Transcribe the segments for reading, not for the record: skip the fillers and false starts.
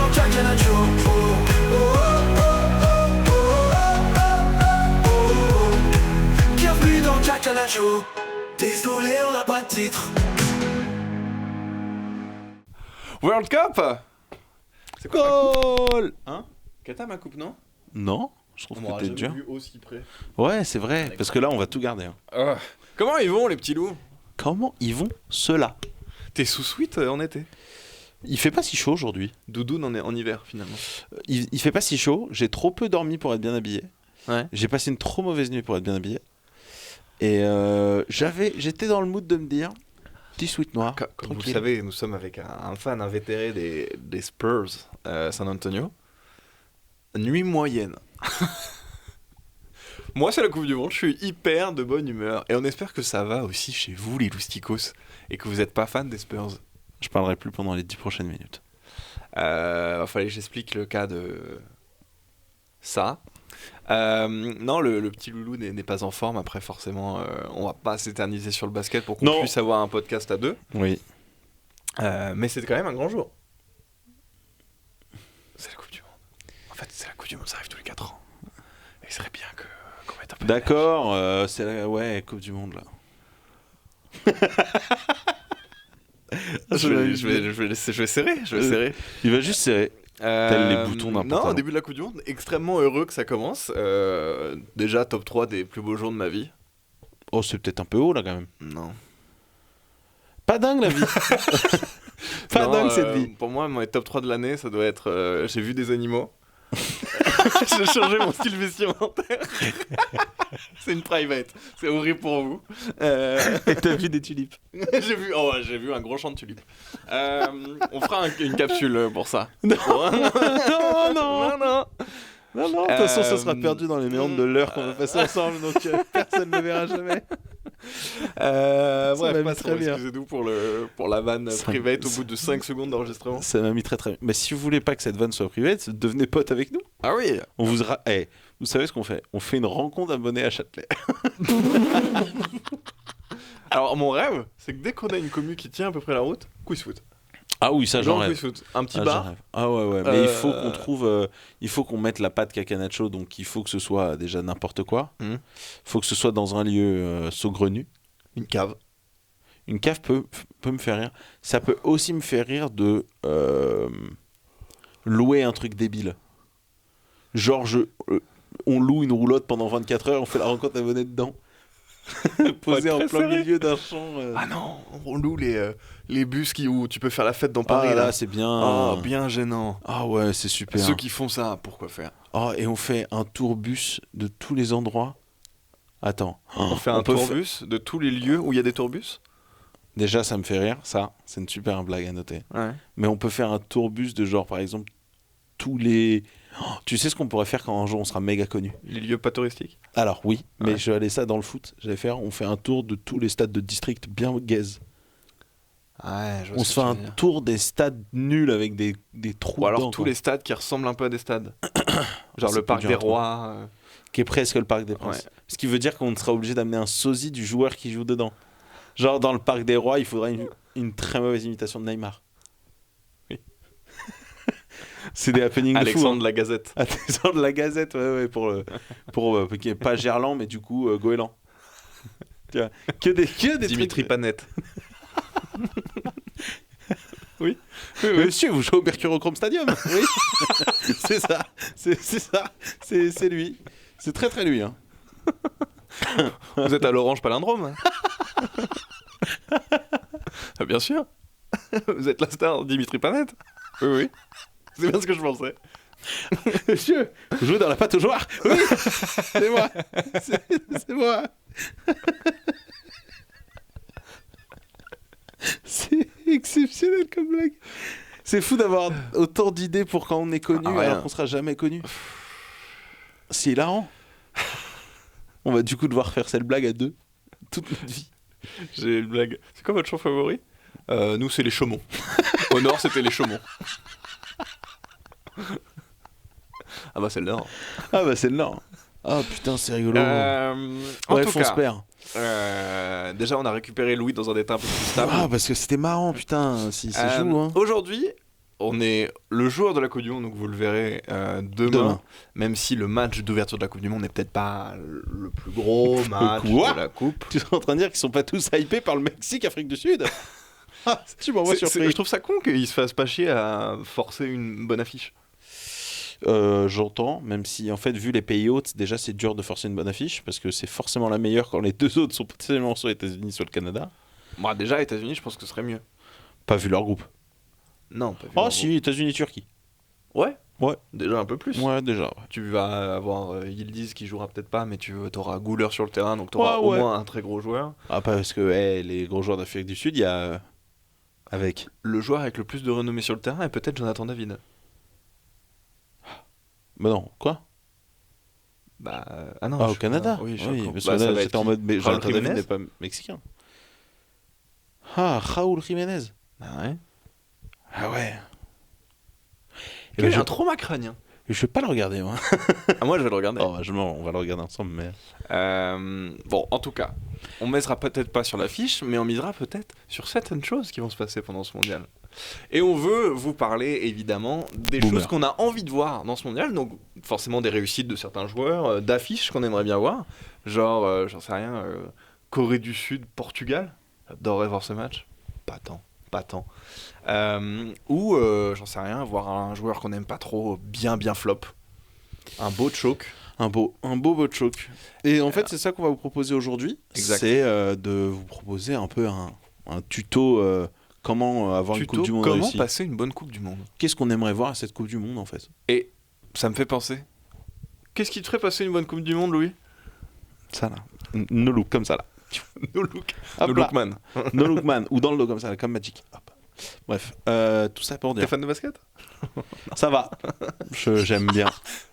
dans Jack and Show. Bienvenue dans Jack and Show. Désolé, on n'a pas de titre. World Cup. C'est quoi Goal. Hein Qatar ma coupe, non? Non, je trouve On que m'aura t'es jamais dur. vu aussi près. Ouais, c'est vrai, parce que là, on va tout garder. Hein. Comment ils vont les petits loups? Comment ils vont ceux-là? T'es sous sweat en été? Il fait pas si chaud aujourd'hui. Doudoune en hiver finalement. Il fait pas si chaud. J'ai trop peu dormi pour être bien habillé. Ouais. J'ai passé une trop mauvaise nuit pour être bien habillé. Et j'étais dans le mood de me dire, petit sweat noir. Comme vous le tranquille. savez, nous sommes avec un fan invétéré des Spurs San Antonio. Nuit moyenne. Moi, c'est la Coupe du Monde, je suis hyper de bonne humeur. Et on espère que ça va aussi chez vous, les lousticos, et que vous n'êtes pas fan des Spurs. Je parlerai plus pendant les 10 prochaines minutes. Fallait que j'explique le cas de ça. Non, le petit loulou n'est pas en forme. Après, forcément, on va pas s'éterniser sur le basket pour qu'on Non. puisse avoir un podcast à deux. Oui. Mais c'est quand même un grand jour. C'est la Coupe du Monde. En fait, c'est la Coupe du Monde, ça arrive tous les 4 ans. Et il serait bien qu'on mette un peu de D'accord, c'est la Coupe du Monde là. neige. Je vais serrer. Il va juste serrer. Tels les boutons d'un Non, pantalon. au début de la Coupe du Monde, extrêmement heureux que ça commence. Déjà top 3 des plus beaux jours de ma vie. Oh, c'est peut-être un peu haut là quand même. Non. Pas dingue la vie. Pas Non, dingue cette vie. Pour moi, mon top 3 de l'année, ça doit être j'ai vu des animaux. J'ai changé mon style vestimentaire. C'est une private. C'est horrible pour vous. Et t'as vu des tulipes. J'ai vu un gros champ de tulipes. On fera une capsule pour ça. Non, non. Non, de toute façon, ça sera perdu dans les méandres de l'heure qu'on va passer ensemble, donc personne ne le verra jamais. Bref, m'a mis pas très trop, bien. excusez-nous pour la vanne Ça- private au bout de 5 secondes d'enregistrement. Ça m'a mis très très bien. Mais si vous voulez pas que cette vanne soit privée, devenez pote avec nous. Ah oui. On vous vous savez ce qu'on fait? On fait une rencontre abonnée à Châtelet. Alors mon rêve, c'est que dès qu'on a une commu qui tient à peu près la route, quiz foot. Ah oui, ça j'en Genre rêve. quiz foot. Un petit Ah, bar. j'en rêve. Ah ouais. Mais il faut qu'on trouve, il faut qu'on mette la pâte cacanaccio, donc il faut que ce soit déjà n'importe quoi. Mhm. Faut que ce soit dans un lieu saugrenu. Une cave. Une cave peut me faire rire. Ça peut aussi me faire rire de louer un truc débile. Genre, on loue une roulotte pendant 24 heures, on fait la rencontre abonnée dedans. Posé en très plein serré. milieu d'un champ. Ah non, on loue les bus où tu peux faire la fête dans Paris. Ah là, là, c'est bien. Ah, bien gênant. Ah ouais, c'est super. Ceux qui font ça, pourquoi faire? Oh, et on fait un tourbus de tous les endroits. Attends. On fait un peut tourbus de tous les lieux où il y a des tourbus. Déjà, ça me fait rire, ça. C'est une super blague à noter. Ouais. Mais on peut faire un tourbus de genre, par exemple, tous les... Oh, tu sais ce qu'on pourrait faire quand un jour on sera méga connu? Les lieux pas touristiques. Alors oui, mais Ouais. je vais aller ça dans le foot. On fait un tour de tous les stades de district bien gaze. Ouais, On se fait un tour des stades nuls avec des trous Ou alors dedans, tous quoi. les stades qui ressemblent un peu à des stades. Genre c'est le plus Parc dur des à trouver. Rois. Qui est presque le Parc des Princes. Ouais. Ce qui veut dire qu'on sera obligé d'amener un sosie du joueur qui joue dedans. Genre dans le Parc des Rois, il faudra une très mauvaise imitation de Neymar. Oui. C'est des happenings de fou. Alexandre de la Gazette. Alexandre de la Gazette, ouais, pour qui est pas Gerland, mais du coup Goéland. Tu vois, que des Dimitri trucs. Panette. Oui. Monsieur, vous jouez au Mercurochrome Stadium. Oui. C'est ça. C'est lui. C'est très très lui. Hein. Vous êtes à l'Orange Palindrome. Ah, bien sûr. Vous êtes la star Dimitri Panette. Oui. C'est bien ce que je pensais. Monsieur, vous jouez dans la pâte aux joueurs. Oui. C'est moi. C'est moi. C'est exceptionnel comme blague. C'est fou d'avoir autant d'idées pour quand on est connu alors qu'on sera jamais connu. C'est hilarant. On va du coup devoir faire cette blague à deux toute notre vie. J'ai une blague. C'est quoi votre chant favori? Nous, c'est les Chaumont. Au nord, c'était les Chaumont. Ah bah c'est le nord. Ah bah c'est le nord. Ah putain, c'est rigolo. En Ouais, tout on se cas, perd. déjà, on a récupéré Louis dans un état un peu plus stable. Ah parce que c'était marrant, putain. Si c'est joue, hein. Aujourd'hui, on est le joueur de la Coupe du Monde, donc vous le verrez demain. Même si le match d'ouverture de la Coupe du Monde n'est peut-être pas le plus gros match de la Coupe. Tu es en train de dire qu'ils sont pas tous hypés par le Mexique, Afrique du Sud? Tu m'envoies surpris. Je trouve ça con qu'ils se fassent pas chier à forcer une bonne affiche. J'entends, même si en fait, vu les pays hôtes, déjà c'est dur de forcer une bonne affiche parce que c'est forcément la meilleure quand les deux autres sont potentiellement soit les États-Unis, soit le Canada. Moi, déjà, États-Unis, je pense que ce serait mieux. Pas vu leur groupe. Non, pas vu. Oh, si, États-Unis, Turquie. Ouais. Ouais. Déjà un peu plus. Ouais, déjà. Ouais. Tu vas avoir Yildiz qui jouera peut-être pas, mais tu auras Gouler sur le terrain, donc tu auras au moins un très gros joueur. Ah, parce que les gros joueurs d'Afrique du Sud, il y a. Avec. Le joueur avec le plus de renommée sur le terrain est peut-être Jonathan David. Bah non, quoi? Ah non. Au Canada? Oui, parce que là, j'étais en mode. Mais Raúl Jonathan David Jiménez n'est pas mexicain. Ah, Raúl Jiménez. Ah ouais. Ah ouais. Il a un trauma crânien. Je vais pas le regarder, moi. Moi, je vais le regarder. Oh, on va le regarder ensemble, mais. Bon, en tout cas, on misera peut-être pas sur l'affiche, mais on misera peut-être sur certaines choses qui vont se passer pendant ce mondial. Et on veut vous parler évidemment des choses qu'on a envie de voir dans ce mondial, donc forcément des réussites de certains joueurs, d'affiches qu'on aimerait bien voir, genre, j'en sais rien, Corée du Sud, Portugal, j'adorerais voir ce match, pas tant. Ou, j'en sais rien, voir un joueur qu'on aime pas trop bien flop, un beau choke. Un beau choke. Et en fait, c'est ça qu'on va vous proposer aujourd'hui. Exact. C'est de vous proposer un peu un tuto comment avoir une Coupe du Monde comment réussie. passer une bonne Coupe du Monde. Qu'est-ce qu'on aimerait voir à cette Coupe du Monde, en fait? Et ça me fait penser. Qu'est-ce qui te ferait passer une bonne Coupe du Monde, Louis? Ça, là. No look, comme ça, là. No look. Hop No là. look man. No look man. Ou dans le dos, comme ça, là, comme Magic. Hop. Bref, tout ça pour dire. T'es fan de basket? Ça va. J'aime bien.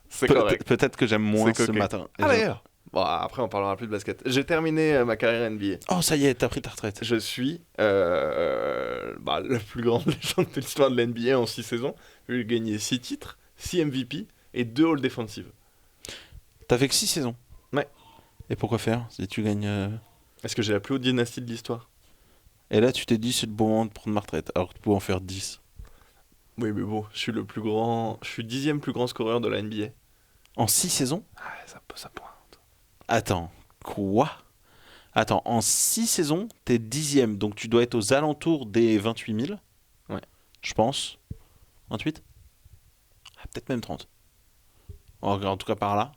C'est correct. Peut-être que j'aime moins C'est ce coquet. matin. Ah d'ailleurs. Bon, après, on parlera plus de basket. J'ai terminé ma carrière NBA. Oh, ça y est, t'as pris ta retraite. Je suis la plus grande légende de l'histoire de l'NBA en 6 saisons. J'ai gagné 6 titres, 6 MVP et 2 All Defensive. T'as fait que 6 saisons? Ouais. Et pourquoi faire si tu gagnes Est-ce que j'ai la plus haute dynastie de l'histoire? Et là, tu t'es dit, c'est le bon moment de prendre ma retraite, alors que tu pouvais en faire 10. Oui, mais bon, je suis le plus grand. Je suis 10e plus grand scoreur de la NBA. En 6 saisons? Ah, ça pointe. Attends, quoi? Attends, en 6 saisons, t'es 10e, donc tu dois être aux alentours des 28 000. Ouais. Je pense. 28? Peut-être même 30. En tout cas par là.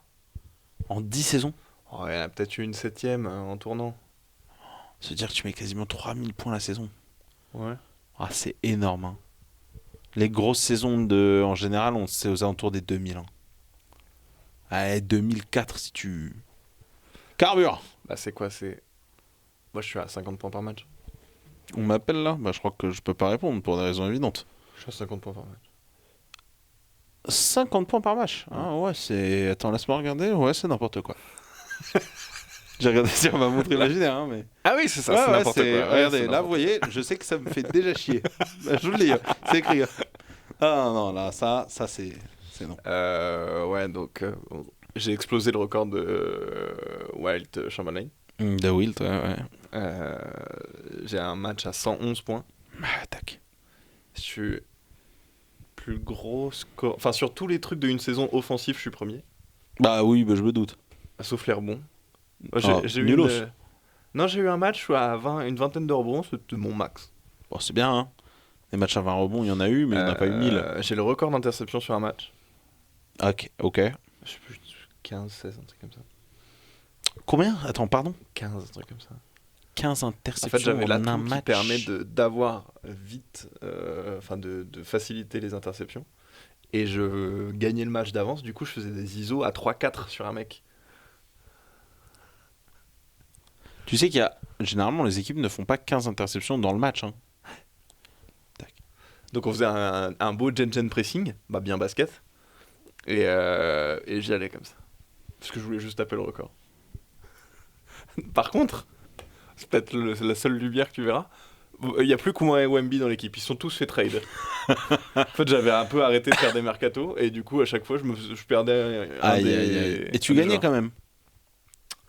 En 10 saisons? Oh, il y en a peut-être eu une 7e en tournant. Ça veut dire que tu mets quasiment 3000 points la saison. Ouais. Ah, c'est énorme. Hein. Les grosses saisons, en général, c'est aux alentours des 2000. Hein. Allez, 2004 si tu... Carbure. C'est quoi? Moi, je suis à 50 points par match. On m'appelle là? Je crois que je peux pas répondre pour des raisons évidentes. Je suis à 50 points par match. 50 points par match? Ah ouais, c'est... Attends, laisse-moi regarder. Ouais, c'est n'importe quoi. J'ai regardé si on m'a montré l'imaginaire, hein, mais... Ah oui, c'est ça, ouais, c'est n'importe quoi. Ouais, regardez, là, vous voyez, je sais que ça me fait déjà chier. Je vous le dis, c'est écrit. Ah non, là, ça c'est non. Ouais, donc j'ai explosé le record de Wilt Chamberlain. De Wilt, ouais. J'ai un match à 111 points. Tac. Je suis plus gros score... Enfin, sur tous les trucs d'une saison offensive, je suis premier. Bah oui, je me doute. Sauf les rebonds. J'ai eu Non, j'ai eu un match à une vingtaine de rebonds, c'était mon max. Bon, c'est bien, hein. Les matchs à 20 rebonds, il y en a eu, mais il n'y en a pas eu 1000. J'ai le record d'interception sur un match. Ok. Je sais plus, 15, 16, un truc comme ça. Combien? Attends, pardon? 15, un truc comme ça. 15 En interceptions fait, j'avais l'atout un qui match. permet d'avoir vite, de faciliter les interceptions. Et je gagnais le match d'avance, du coup, je faisais des ISO à 3-4 sur un mec. Tu sais qu'il y a... Généralement, les équipes ne font pas 15 interceptions dans le match. Hein. Tac. Donc on faisait un beau gen pressing, bien basket. Et j'y allais comme ça. Parce que je voulais juste taper le record. Par contre, c'est peut-être la seule lumière que tu verras. Il n'y a plus Kouma et Wemby dans l'équipe, ils sont tous fait trade. En fait, j'avais un peu arrêté de faire des mercatos et du coup, à chaque fois, je perdais Aïe. Et tu gagnais quand même?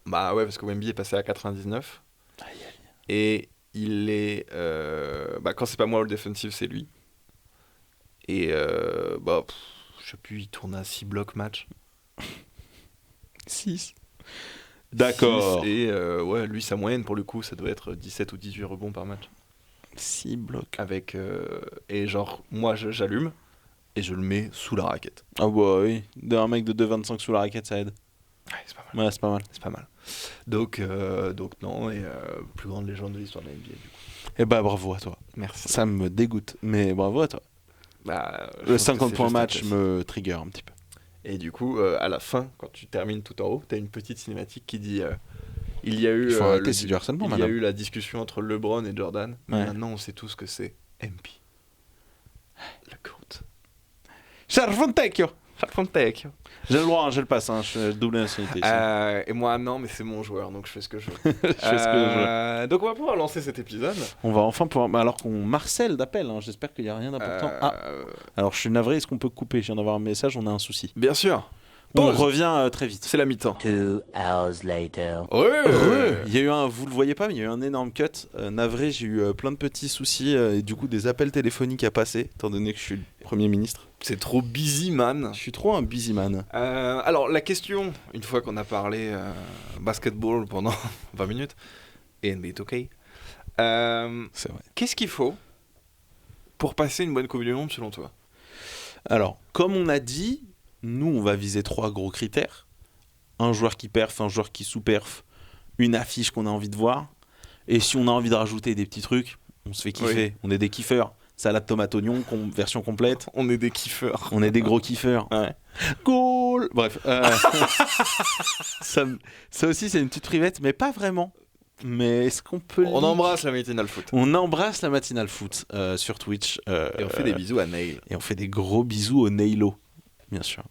Bah ouais, parce que Wemby est passé à 99. Et il est... quand c'est pas moi All Defensive, c'est lui. Et je sais plus, il tourne à 6 blocs match. 6. D'accord. 6, et lui, sa moyenne pour le coup, ça doit être 17 ou 18 rebonds par match. 6 blocs. Avec, et genre, moi, j'allume et je le mets sous la raquette. Ah bah oui, un mec de 2,25 sous la raquette, ça aide. Ouais, c'est pas mal. Ouais, c'est pas mal. C'est pas mal. Donc non, et plus grande légende de l'histoire de la NBA, du coup. Eh bah bravo à toi. Merci. Ça me dégoûte, mais bravo à toi. Je Le pense 50 que points c'est match juste me trigger un petit peu. Et du coup, à la fin, quand tu termines tout en haut, t'as une petite cinématique qui dit il y a eu Il faut arrêter, c'est du harcèlement, il y a madame. eu la discussion entre LeBron et Jordan, mais Ouais. maintenant on sait tous que c'est MP. Le GOAT. Charfontecchio. Charfontecchio. J'ai le droit, j'ai le passe, je suis double nationalité ici. Et moi non, mais c'est mon joueur, donc je fais ce que je veux. Je fais ce que je veux. Donc on va pouvoir lancer cet épisode. On va enfin pouvoir. Alors qu'on Marcel d'appel, j'espère qu'il n'y a rien d'important. Alors je suis navré, est-ce qu'on peut couper? Je viens d'avoir un message, on a un souci. Bien sûr. On Pause. revient très vite. C'est la mi-temps. 2 hours later. Il y a eu vous le voyez pas, mais il y a eu un énorme cut. Navré, j'ai eu plein de petits soucis et du coup des appels téléphoniques à passer, étant donné que je suis le Premier ministre. C'est trop busy, man. Je suis trop un busy man. Alors, la question, une fois qu'on a parlé basketball pendant 20 minutes, et NBA 2K, C'est vrai. qu'est-ce qu'il faut pour passer une bonne Coupe du Monde selon toi? Alors, comme on a dit, nous on va viser 3 gros critères. Un joueur qui perf, un joueur qui sous-perf, une affiche qu'on a envie de voir. Et si on a envie de rajouter des petits trucs, on se fait kiffer. Oui. On est des kiffeurs. Salade tomate oignon, version complète. On est des kiffeurs. On est des gros kiffeurs. Ouais. Cool. Bref. Ça aussi, c'est une petite privette, mais pas vraiment. Mais est-ce qu'on peut... On embrasse la matinale foot. On embrasse la matinale foot sur Twitch. Et on fait des bisous à Neil. Et on fait des gros bisous au Nailo, bien sûr.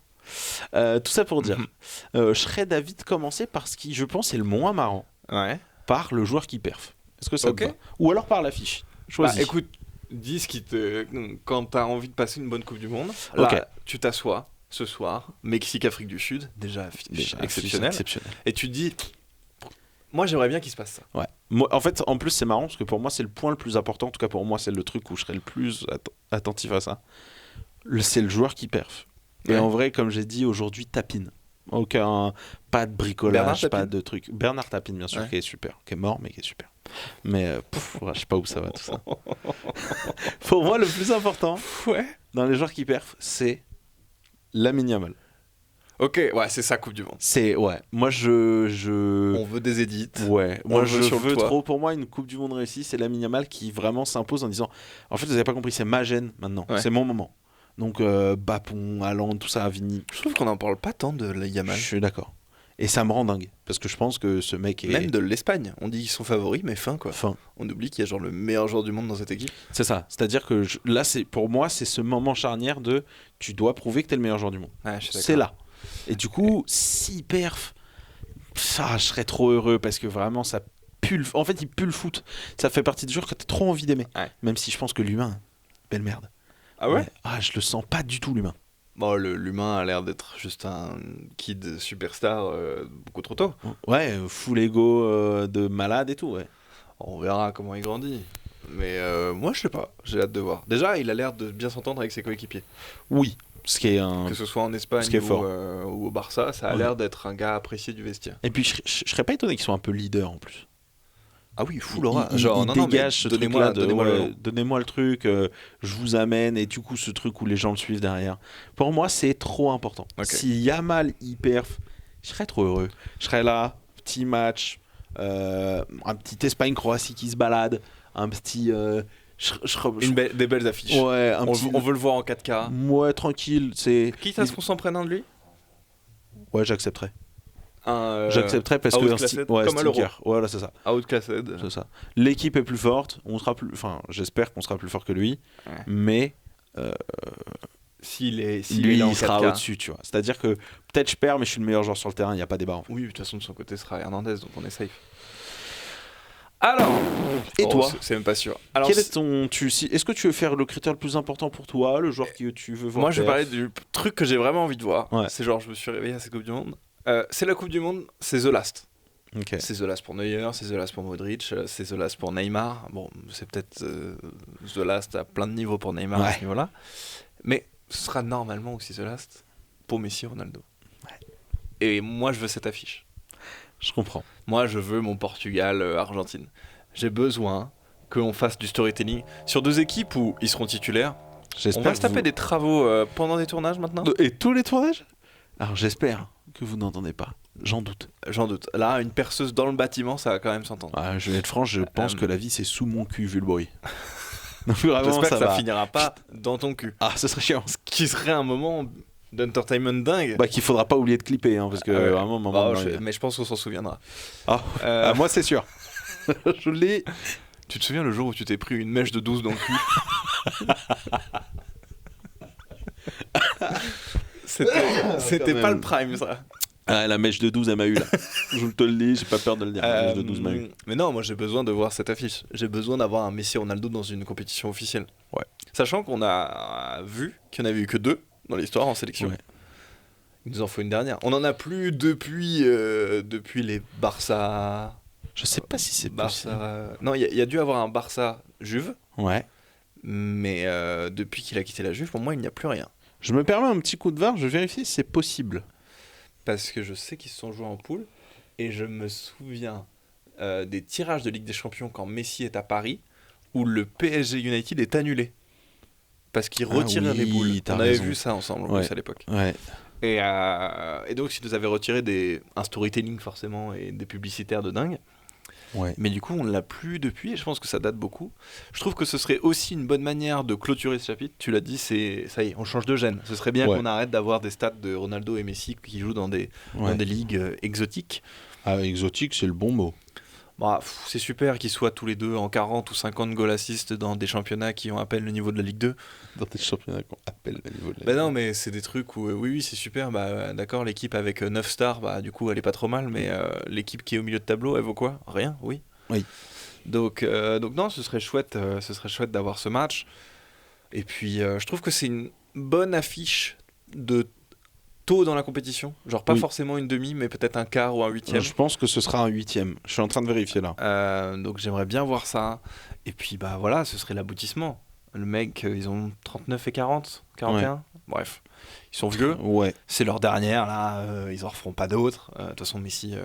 Tout ça pour dire. Je serais d'avis de commencer par ce qui, je pense, est le moins marrant. Ouais. Par le joueur qui perf. Est-ce que ça Ok. te va? Ou alors par l'affiche. Choisis. Écoute, dis ce qui te... Quand t'as envie de passer une bonne Coupe du Monde, là, Ok. tu t'assois ce soir, Mexique-Afrique du Sud, déjà Déjà, exceptionnel, exceptionnel. et tu te dis, moi j'aimerais bien qu'il se passe ça. Ouais. Moi, en fait, en plus, c'est marrant parce que pour moi, c'est le point le plus important. En tout cas, pour moi, c'est le truc où je serais le plus attentif à ça. C'est le joueur qui perf. Et Ouais. en vrai, comme j'ai dit, aujourd'hui, Tapine. Pas de Bernard bricolage, Tapine. pas de truc. Bernard Tapine, bien sûr, Ouais. qui est super. Qui est mort, mais qui est super. Mais je sais pas où ça va tout ça. Pour moi, le plus important Ouais. dans les joueurs qui perfent, c'est Lamine Yamal. Ok, ouais, c'est ça Coupe du Monde. C'est, ouais. Moi, je... On veut des édits. Ouais, On moi le je veut sur le veux toit. trop. Pour moi, une Coupe du Monde réussie, c'est Lamine Yamal qui vraiment s'impose en disant en fait, vous avez pas compris, c'est ma gêne maintenant, Ouais. c'est mon moment. Donc, Bapon, Haaland, tout ça, Vini. Je trouve qu'on n'en parle pas tant de la Yamal. Je suis d'accord. Et ça me rend dingue parce que je pense que ce mec est. Même de l'Espagne. On dit qu'ils sont favoris, mais fin quoi. Enfin, On oublie qu'il y a genre le meilleur joueur du monde dans cette équipe. c'est ça. C'est-à-dire que là, pour moi, c'est ce moment charnière de tu dois prouver que t'es le meilleur joueur du monde. Ouais, je suis d'accord. C'est là. Et du coup, s'il perf, ça, je serais trop heureux parce que vraiment, ça pue. En fait, il pue le foot. Ça fait partie du joueur que t'as trop envie d'aimer. Ouais. Même si je pense que l'humain, belle merde. Ah ouais, Ah, je le sens pas du tout, l'humain. Bon, l'humain a l'air d'être juste un kid superstar beaucoup trop tôt. Ouais, full ego de malade et tout, ouais. On verra comment il grandit. Mais moi, je sais pas. J'ai hâte de voir. Déjà, il a l'air de bien s'entendre avec ses coéquipiers. Oui, ce qui est un. Que ce soit en Espagne Ce qui est fort. ou au Barça, ça a Ouais. l'air d'être un gars apprécié du vestiaire. Et puis, je serais pas étonné qu'ils soient un peu leader en plus. Ah oui, fou Laura. Il Genre, non, non, mais dégage ce donnez-moi truc-là de donnez-moi le ouais, nom. donnez-moi le truc, je vous amène, et du coup, ce truc où les gens le suivent derrière. Pour moi, c'est trop important. Ok. Si Yamal y perf, je serais trop heureux. Je serais là, petit match, un petit Espagne-Croatie qui se balade, un petit. Des belles affiches. Ouais, un On, petit. on veut le voir en 4K. Ouais, tranquille, c'est. Quitte à ce qu'on s'en prenne un de lui. Ouais, j'accepterais. J'accepterais Parce que outclassed, ouais, comme à l'Euro. stinker. Voilà, c'est ça. Outclassed. C'est ça. L'équipe est plus forte, on sera plus. Enfin, j'espère qu'on sera plus fort que lui, Ouais. mais S'il est lui, il est en il sera 4K. au-dessus, tu vois. C'est-à-dire que peut-être je perds, mais je suis le meilleur joueur sur le terrain, il n'y a pas débat. En fait. Oui, de toute façon, de son côté, ce sera Hernandez, donc on est safe. Alors Et toi c'est même pas sûr. Alors, Quel est ton. Est-ce que tu veux faire le critère le plus important pour toi, le joueur que tu veux voir moi, je vais perf parler du truc que j'ai vraiment envie de voir. Ouais. C'est genre, je me suis réveillé à cette Coupe du Monde. C'est la Coupe du Monde, c'est The Last. Ok. C'est The Last pour Neuer, c'est The Last pour Modric, c'est The Last pour Neymar. Bon, c'est peut-être The Last à plein de niveaux pour Neymar à ce niveau-là. Mais ce sera normalement aussi The Last pour Messi et Ronaldo. Ouais. Et moi, je veux cette affiche. Je comprends. Moi, je veux mon Portugal-Argentine. J'ai besoin qu'on fasse du storytelling sur deux équipes où ils seront titulaires. On va se taper des travaux pendant des tournages maintenant. Et tous les tournages? Alors j'espère que vous n'entendez pas. J'en doute. J'en doute. Là, une perceuse dans le bâtiment, ça va quand même s'entendre. Je vais être franc, je pense que la vie c'est sous mon cul vu le bruit. Donc vraiment, J'espère que ça va. finira pas dans ton cul. Ah, ce serait chiant. Ce qui serait un moment d'entertainment dingue. Bah qu'il faudra pas oublier de clipper, hein, parce que vraiment, un moment. Mais je pense qu'on s'en souviendra. Moi c'est sûr. Je l'ai. Tu te souviens le jour où tu t'es pris une mèche de 12 dans le cul? C'était pas le prime, ça. Ah, la mèche de 12 elle m'a eu là. Je te le dis, j'ai pas peur de le dire. La mèche de 12 m'a eu. Mais non, moi j'ai besoin de voir cette affiche. J'ai besoin d'avoir un Messi Ronaldo dans une compétition officielle. Ouais. Sachant qu'on a vu qu'il n'y en avait eu que 2 dans l'histoire en sélection. Ouais. Il nous en faut une dernière. On en a plus depuis les Barça. Je sais pas si c'est possible. Non, il y a dû avoir un Barça Juve. Ouais. Mais depuis qu'il a quitté la Juve, pour moi, il n'y a plus rien. Je me permets un petit coup de VAR, je vérifie si c'est possible. Parce que je sais qu'ils se sont joués en poule. Et je me souviens des tirages de Ligue des Champions quand Messi est à Paris, où le PSG United est annulé. Parce qu'ils retiraient les boules. On avait vu ça ensemble en plus à l'époque. Ouais. Et donc, s'ils nous avaient retiré un storytelling forcément et des publicitaires de dingue. Ouais. Mais du coup, on ne l'a plus depuis et je pense que ça date beaucoup. Je trouve que ce serait aussi une bonne manière de clôturer ce chapitre. Tu l'as dit, ça y est, on change de gène. Ce serait bien qu'on arrête d'avoir des stats de Ronaldo et Messi qui jouent dans des ligues exotiques. Ah, exotique, c'est le bon mot. Bah, c'est super qu'ils soient tous les deux en 40 ou 50 goal assists dans des championnats qui ont à peine le niveau de la Ligue 2. Dans des championnats qu'on appelle le niveau de la Ligue 2. Bah non, mais c'est des trucs où, oui, c'est super. Bah, d'accord, l'équipe avec 9 stars, bah, du coup, elle est pas trop mal. Mais l'équipe qui est au milieu de tableau, elle vaut quoi? Rien, oui. Donc non, ce serait chouette d'avoir ce match. Et puis, je trouve que c'est une bonne affiche de tôt dans la compétition, genre pas forcément une demi, mais peut-être un quart ou un huitième. Je pense que ce sera un huitième. Je suis en train de vérifier là. Donc j'aimerais bien voir ça. Et puis bah voilà, ce serait l'aboutissement. Le mec, ils ont 39 et 40, 41. Ouais. Bref, ils sont vieux. Ouais. C'est leur dernière là. Ils en referont pas d'autres. De toute façon, Messi,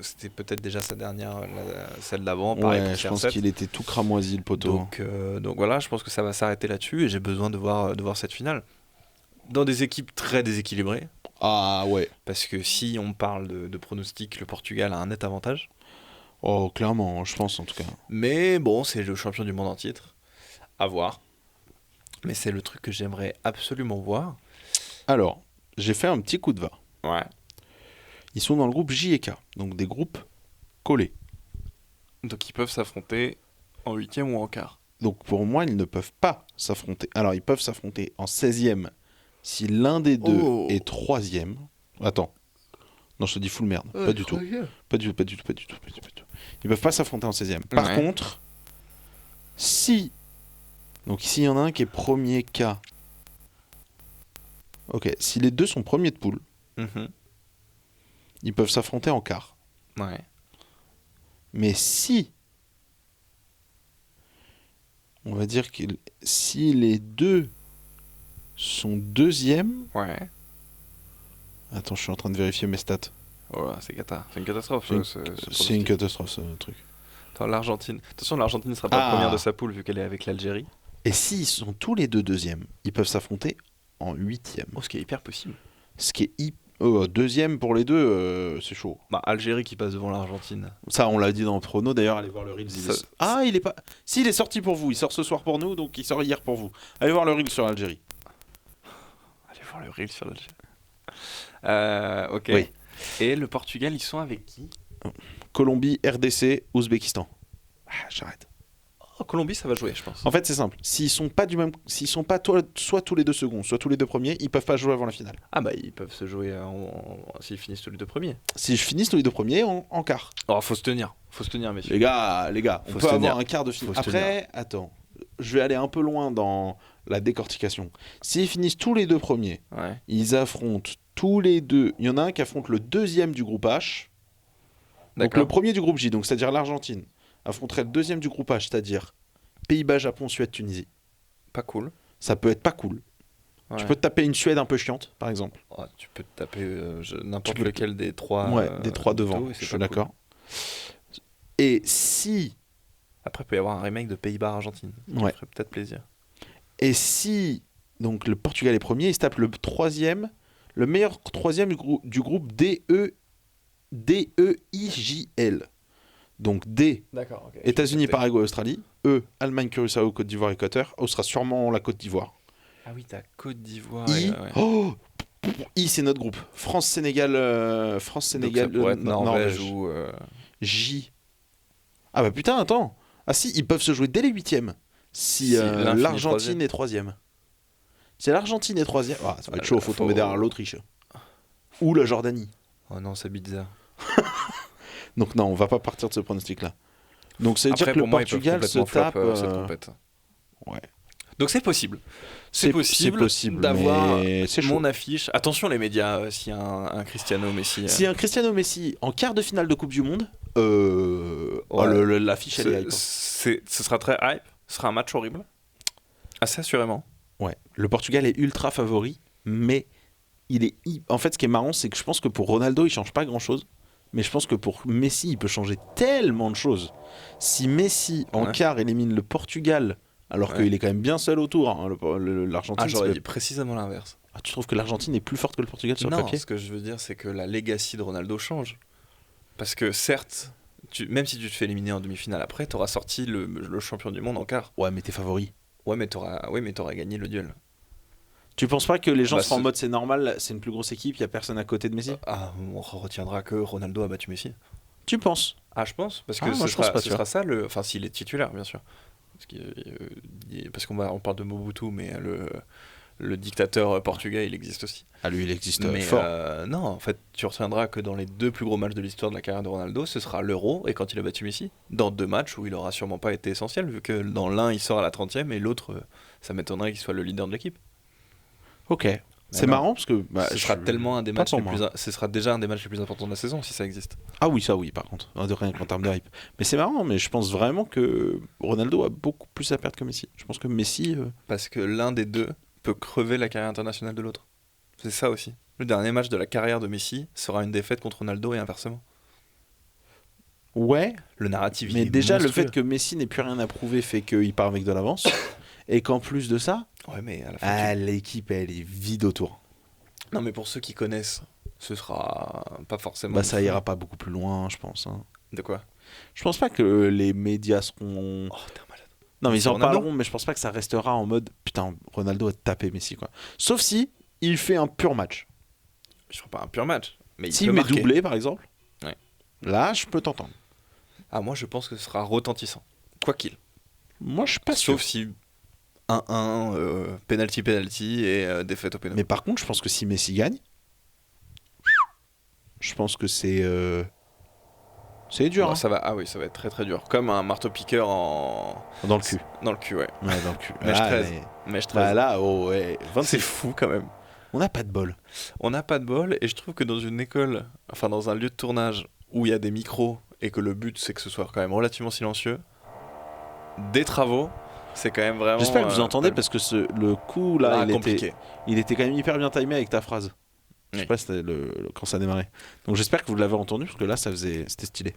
c'était peut-être déjà sa dernière, celle d'avant. Ouais, je pense qu'il était tout cramoisi le poteau. Donc voilà, je pense que ça va s'arrêter là-dessus et j'ai besoin de voir cette finale dans des équipes très déséquilibrées. Ah ouais. Parce que si on parle de pronostic, le Portugal a un net avantage. Oh, clairement, je pense en tout cas. Mais bon, c'est le champion du monde en titre. À voir. Mais c'est le truc que j'aimerais absolument voir. Alors, j'ai fait un petit coup de VAR. Ouais. Ils sont dans le groupe J et K, donc des groupes collés. Donc ils peuvent s'affronter en 8e ou en quart. Donc pour moi, ils ne peuvent pas s'affronter. Alors, ils peuvent s'affronter en 16e si l'un des deux est 3e. Attends. Non, je te dis full merde. Pas du tout. Pas du tout. Ils peuvent pas s'affronter en 16e. Par contre, si... Donc ici, il y en a un qui est premier K. Ok. Si les deux sont premiers de poule, ils peuvent s'affronter en quart. Ouais. Mais si... On va dire que si les deux sont deuxième... Ouais. Attends, je suis en train de vérifier mes stats. Oh, c'est une catastrophe. C'est une catastrophe, ce truc. Attends, l'Argentine. De toute façon, l'Argentine ne sera pas première de sa poule vu qu'elle est avec l'Algérie. Et s'ils sont tous les deux deuxièmes, ils peuvent s'affronter en 8e. Oh, ce qui est hyper possible. Ce qui est deuxième pour les deux, c'est chaud. Bah, Algérie qui passe devant l'Argentine. Ça, on l'a dit dans le prono. D'ailleurs, allez voir le Reels. Il est pas... Si, il est sorti pour vous. Il sort ce soir pour nous, donc il sort hier pour vous. Allez voir le Reels sur l'Algérie. Allez voir le Reels sur l'Algérie. Ok. Oui. Et le Portugal, ils sont avec qui? Colombie, RDC, Ouzbékistan. J'arrête. Colombie, ça va jouer, je pense. En fait, c'est simple. S'ils sont pas soit tous les deux seconds, soit tous les deux premiers, ils peuvent pas jouer avant la finale. Ah bah ils peuvent se jouer s'ils finissent tous les deux premiers. Si je finis tous les deux premiers, en quart. Alors faut se tenir, messieurs. Les gars, on peut avoir un quart de finale. Après, attends, je vais aller un peu loin dans la décortication. S'ils finissent tous les deux premiers, ils affrontent tous les deux. Il y en a un qui affronte le deuxième du groupe H. Donc le premier du groupe J, donc c'est-à-dire l'Argentine, affronterait le deuxième du groupe H, c'est-à-dire Pays-Bas, Japon, Suède, Tunisie. Pas cool. Ça peut être pas cool. Ouais. Tu peux te taper une Suède un peu chiante, par exemple. Oh, tu peux te taper n'importe lequel des trois. Des trois devant, je suis d'accord. Cool. Et si... Après, il peut y avoir un remake de Pays-Bas-Argentine. Ça ferait peut-être plaisir. Et si donc le Portugal est premier, il se tape le meilleur troisième du groupe DEIJL. Donc D, okay, États-Unis, Paraguay, Australie. E, Allemagne, Curaçao, Côte d'Ivoire et Qatar. O sera sûrement la Côte d'Ivoire. Ah oui, t'as Côte d'Ivoire. I, I c'est notre groupe. France, Sénégal, Norvège. Ou J. Ah bah putain, attends. Ah si, ils peuvent se jouer dès les huitièmes. Si l'Argentine est troisième. Si l'Argentine est troisième, ça va être chaud, faut tomber derrière l'Autriche. Ou la Jordanie. Oh non, c'est bizarre. Donc non, on va pas partir de ce pronostic-là. Donc ça veut dire que le Portugal se tape... cette compète. Ouais. Donc c'est possible. C'est possible d'avoir mon affiche. Attention les médias, s'il y a un Cristiano Messi. S'il y a un Cristiano Messi en quart de finale de Coupe du Monde, l'affiche elle est hype. Ce sera très hype. Ce sera un match horrible. Assez assurément. Ouais. Le Portugal est ultra favori, mais en fait, ce qui est marrant, c'est que je pense que pour Ronaldo, il change pas grand-chose. Mais je pense que pour Messi, il peut changer tellement de choses. Si Messi, en quart, élimine le Portugal, alors qu'il est quand même bien seul autour, hein, l'Argentine... j'aurais dit précisément l'inverse. Ah, tu trouves que l'Argentine est plus forte que le Portugal sur le papier ? Non, ce que je veux dire, c'est que la legacy de Ronaldo change. Parce que certes, même si tu te fais éliminer en demi-finale après, t'auras sorti le champion du monde en quart. Ouais, mais t'es favori. Ouais, mais t'auras gagné le duel. Tu penses pas que les gens seront en mode c'est normal, c'est une plus grosse équipe, il y a personne à côté de Messi ? On retiendra que Ronaldo a battu Messi. Tu penses ? Ah, je pense, parce que ce sera ça, enfin s'il est titulaire, bien sûr. Parce qu'on parle de Mobutu, mais le dictateur portugais, il existe aussi. Ah, lui, il existe fort. Non, en fait, tu retiendras que dans les deux plus gros matchs de l'histoire de la carrière de Ronaldo, ce sera l'Euro et quand il a battu Messi. Dans deux matchs où il aura sûrement pas été essentiel, vu que dans l'un, il sort à la 30e et l'autre, ça m'étonnerait qu'il soit le leader de l'équipe. Ok. C'est marrant parce que ce sera tellement un des matchs ce sera déjà un des matchs les plus importants de la saison si ça existe. Ah oui, ça oui, par contre, rien qu'en termes de hype. Mais c'est marrant, mais je pense vraiment que Ronaldo a beaucoup plus à perdre que Messi. Je pense que Messi parce que l'un des deux peut crever la carrière internationale de l'autre. C'est ça aussi. Le dernier match de la carrière de Messi sera une défaite contre Ronaldo et inversement. Ouais. Le narratif. Mais déjà le fait que Messi n'ait plus rien à prouver fait qu'il part avec de l'avance et qu'en plus de ça. Ouais, mais à la fin, l'équipe elle est vide autour. Non, mais pour ceux qui connaissent, ce sera pas forcément. Ça ira pas beaucoup plus loin, je pense. Hein. De quoi ? Je pense pas que les médias seront. Oh, t'es un malade. Non, mais ils en parleront, mais je pense pas que ça restera en mode putain, Ronaldo a tapé Messi quoi. Sauf si il fait un pur match. Je ferai pas un pur match, mais il s'il peut met marquer. doublé par exemple. Ouais. Là, je peux t'entendre. Ah, moi je pense que ce sera retentissant. Quoi qu'il. Moi je suis pas sûr. Sauf si 1-1, penalty et défaite au pénal. Mais par contre, je pense que si Messi gagne, je pense que c'est dur. Bon, hein. Ça va être très très dur. Comme un marteau-piqueur dans le cul. Dans le cul, ouais. Ouais, dans le cul. Mèche 13. Bah là, ouais. C'est fou quand même. On n'a pas de bol. On n'a pas de bol et je trouve que dans une école, enfin dans un lieu de tournage où il y a des micros et que le but c'est que ce soit quand même relativement silencieux, des travaux, c'est quand même vraiment... J'espère que vous entendez parce que le coup là, il était quand même hyper bien timé avec ta phrase. Je sais pas si c'était quand ça démarrait. Donc j'espère que vous l'avez entendu parce que là c'était stylé.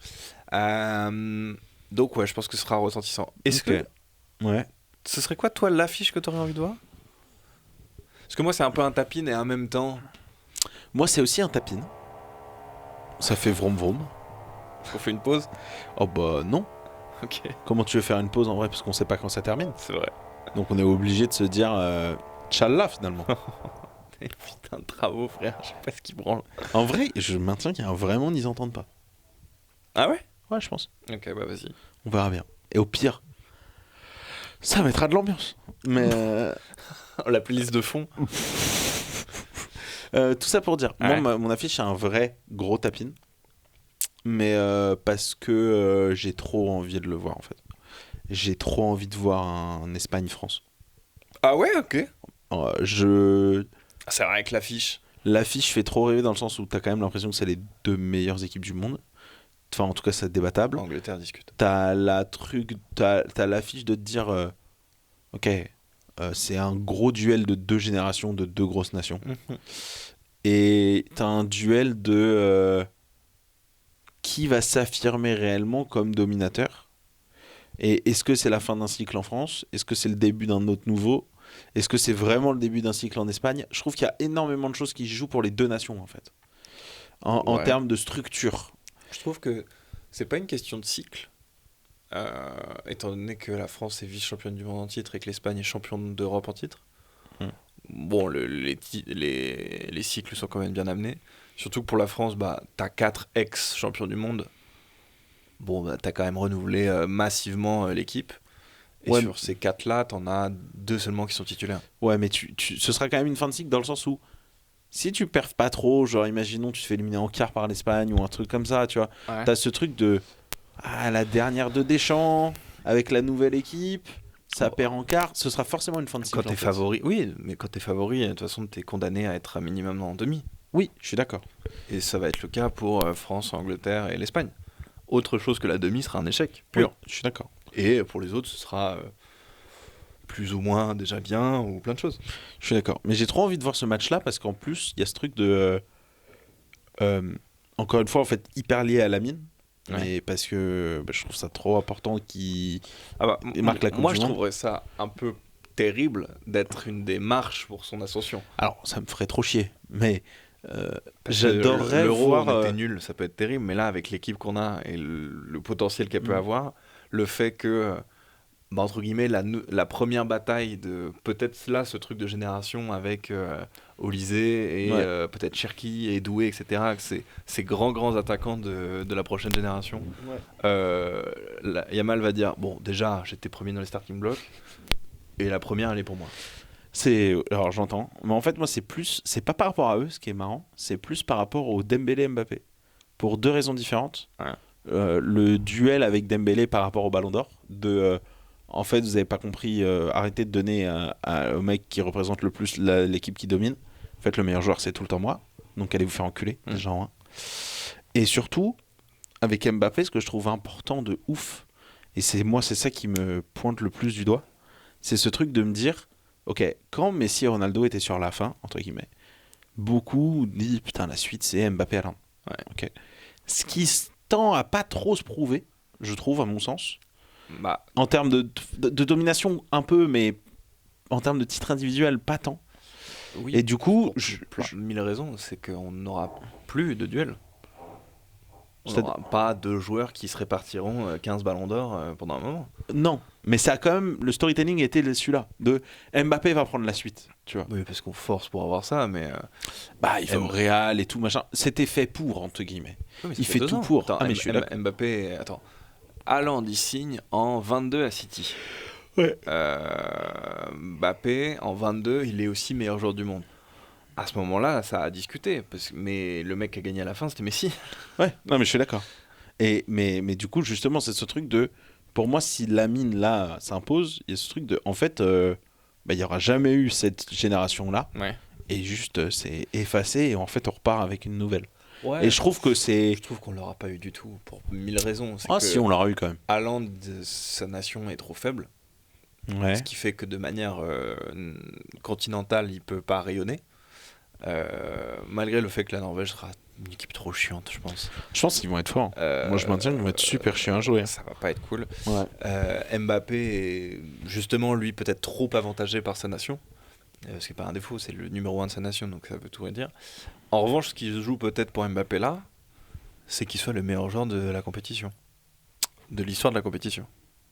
Donc ouais, je pense que ce sera retentissant. Est-ce que... Ouais. Ce serait quoi toi l'affiche que tu aurais envie de voir ? Parce que moi c'est un peu un tapin et en même temps... Moi c'est aussi un tapin. Ça fait vroom vroom. On fait une pause ? Oh bah non. Ok. Comment tu veux faire une pause en vrai parce qu'on sait pas quand ça termine. C'est vrai. Donc on est obligé de se dire tchallah finalement. Putain de travaux frère, je sais pas ce qu'ils branlent. En vrai, je maintiens qu'il y a vraiment ils entendent pas. Ah ouais ? Ouais, je pense. Ok, bah vas-y. On verra bien. Et au pire, ça mettra de l'ambiance. Mais la playlist de fond. Tout ça pour dire, ouais. Moi mon affiche c'est un vrai gros tapin. Mais parce que j'ai trop envie de le voir en fait. J'ai trop envie de voir un Espagne-France. Ah ouais, ok. C'est vrai que l'affiche fait trop rêver dans le sens où t'as quand même l'impression que c'est les deux meilleures équipes du monde. Enfin, en tout cas, c'est débattable. Angleterre discute. T'as l'affiche de te dire, ok, c'est un gros duel de 2 générations, de 2 grosses nations. Et t'as un duel de qui va s'affirmer réellement comme dominateur. Et est-ce que c'est la fin d'un cycle en France? Est-ce que c'est le début d'un autre nouveau? Est-ce que c'est vraiment le début d'un cycle en Espagne? Je trouve qu'il y a énormément de choses qui jouent pour les 2 nations, en fait. En termes de structure. Je trouve que c'est pas une question de cycle. Étant donné que la France est vice-championne du monde en titre et que l'Espagne est championne d'Europe en titre. Bon, les cycles sont quand même bien amenés. Surtout que pour la France, t'as 4 ex-champions du monde. Bon, t'as quand même renouvelé massivement l'équipe. Et sur ces 4-là, t'en as 2 seulement qui sont titulaires. Ouais, mais ce sera quand même une fin de cycle dans le sens où si tu perfs pas trop, genre imaginons tu te fais éliminer en quart par l'Espagne ou un truc comme ça, tu vois. Ouais. T'as ce truc de la dernière de Deschamps avec la nouvelle équipe, ça perd en quart, ce sera forcément une fin de cycle. Quand t'es favori, oui, mais quand t'es favori, de toute façon t'es condamné à être un minimum en demi. Oui, je suis d'accord. Et ça va être le cas pour France, Angleterre et l'Espagne. Autre chose que la demi sera un échec pur. Oui, je suis d'accord. Et pour les autres, ce sera plus ou moins déjà bien ou plein de choses. Je suis d'accord. Mais j'ai trop envie de voir ce match-là parce qu'en plus, il y a ce truc de... encore une fois, en fait, hyper lié à Lamine. Ouais. Mais parce que je trouve ça trop important qu'il marque la Coupe du Monde. Moi, je trouverais ça un peu terrible d'être une des marches pour son ascension. Alors, ça me ferait trop chier. Mais j'adorerais voir... L'Euro, on était nul, ça peut être terrible. Mais là, avec l'équipe qu'on a et le potentiel qu'elle peut avoir, le fait que... entre guillemets, la première bataille de peut-être là, ce truc de génération avec Olysée et peut-être Cherki et Doué, etc. Ces grands attaquants de la prochaine génération. Yamal va dire, bon, déjà, j'étais premier dans les starting blocks et la première, elle est pour moi. Alors j'entends, mais en fait, moi, c'est pas par rapport à eux, ce qui est marrant, c'est plus par rapport au Dembélé-Mbappé. Pour 2 raisons différentes. Ouais. Le duel avec Dembélé par rapport au Ballon d'Or, en fait, vous n'avez pas compris, arrêtez de donner au mec qui représente le plus l'équipe qui domine. En fait, le meilleur joueur, c'est tout le temps moi. Donc, allez vous faire enculer, déjà en 1. Et surtout, avec Mbappé, ce que je trouve important de ouf, et c'est ça qui me pointe le plus du doigt, c'est ce truc de me dire, ok, quand Messi et Ronaldo étaient sur la fin, entre guillemets, beaucoup disent, putain, la suite, c'est Mbappé Haaland. Ouais. Okay. Ce qui tend à pas trop se prouver, je trouve, à mon sens. En termes de domination un peu, mais en termes de titre individuel pas tant. Oui. Et du coup, pour 1000 raisons, c'est qu'on n'aura plus de duel. On n'aura pas de joueurs qui se répartiront 15 ballons d'or pendant un moment. Non, mais ça a quand même, le storytelling était celui-là, de Mbappé va prendre la suite, tu vois. Oui, parce qu'on force pour avoir ça, mais... il fait au Real et tout, machin. C'était fait pour, entre guillemets. Oui, il fait tout pour. Attends, mais je suis Mbappé, attends. Haaland, il signe en 22 à City. Ouais. Mbappé, en 22, il est aussi meilleur joueur du monde. À ce moment-là, ça a discuté. Mais le mec qui a gagné à la fin, c'était Messi. Ouais, non, mais je suis d'accord. Mais du coup, justement, c'est ce truc de... Pour moi, si Lamine, là, s'impose, il y a ce truc de... En fait, il n'y aura jamais eu cette génération-là. Ouais. Et juste, c'est effacé. Et en fait, on repart avec une nouvelle. Ouais, et je trouve que c'est... Je trouve qu'on l'aura pas eu du tout, pour 1000 raisons. Si, on l'aura eu quand même. Haaland, sa nation est trop faible. Ouais. Ce qui fait que de manière continentale, il peut pas rayonner. Malgré le fait que la Norvège sera une équipe trop chiante, je pense. Je pense qu'ils vont être forts. Moi, je maintiens qu'ils vont être super chiants à jouer. Ça va pas être cool. Ouais. Mbappé est justement, lui, peut-être trop avantagé par sa nation. Ce qui n'est pas un défaut, c'est le numéro 1 de sa nation, donc ça veut tout dire. En revanche, ce qui se joue peut-être pour Mbappé là, c'est qu'il soit le meilleur joueur de la compétition. De l'histoire de la compétition.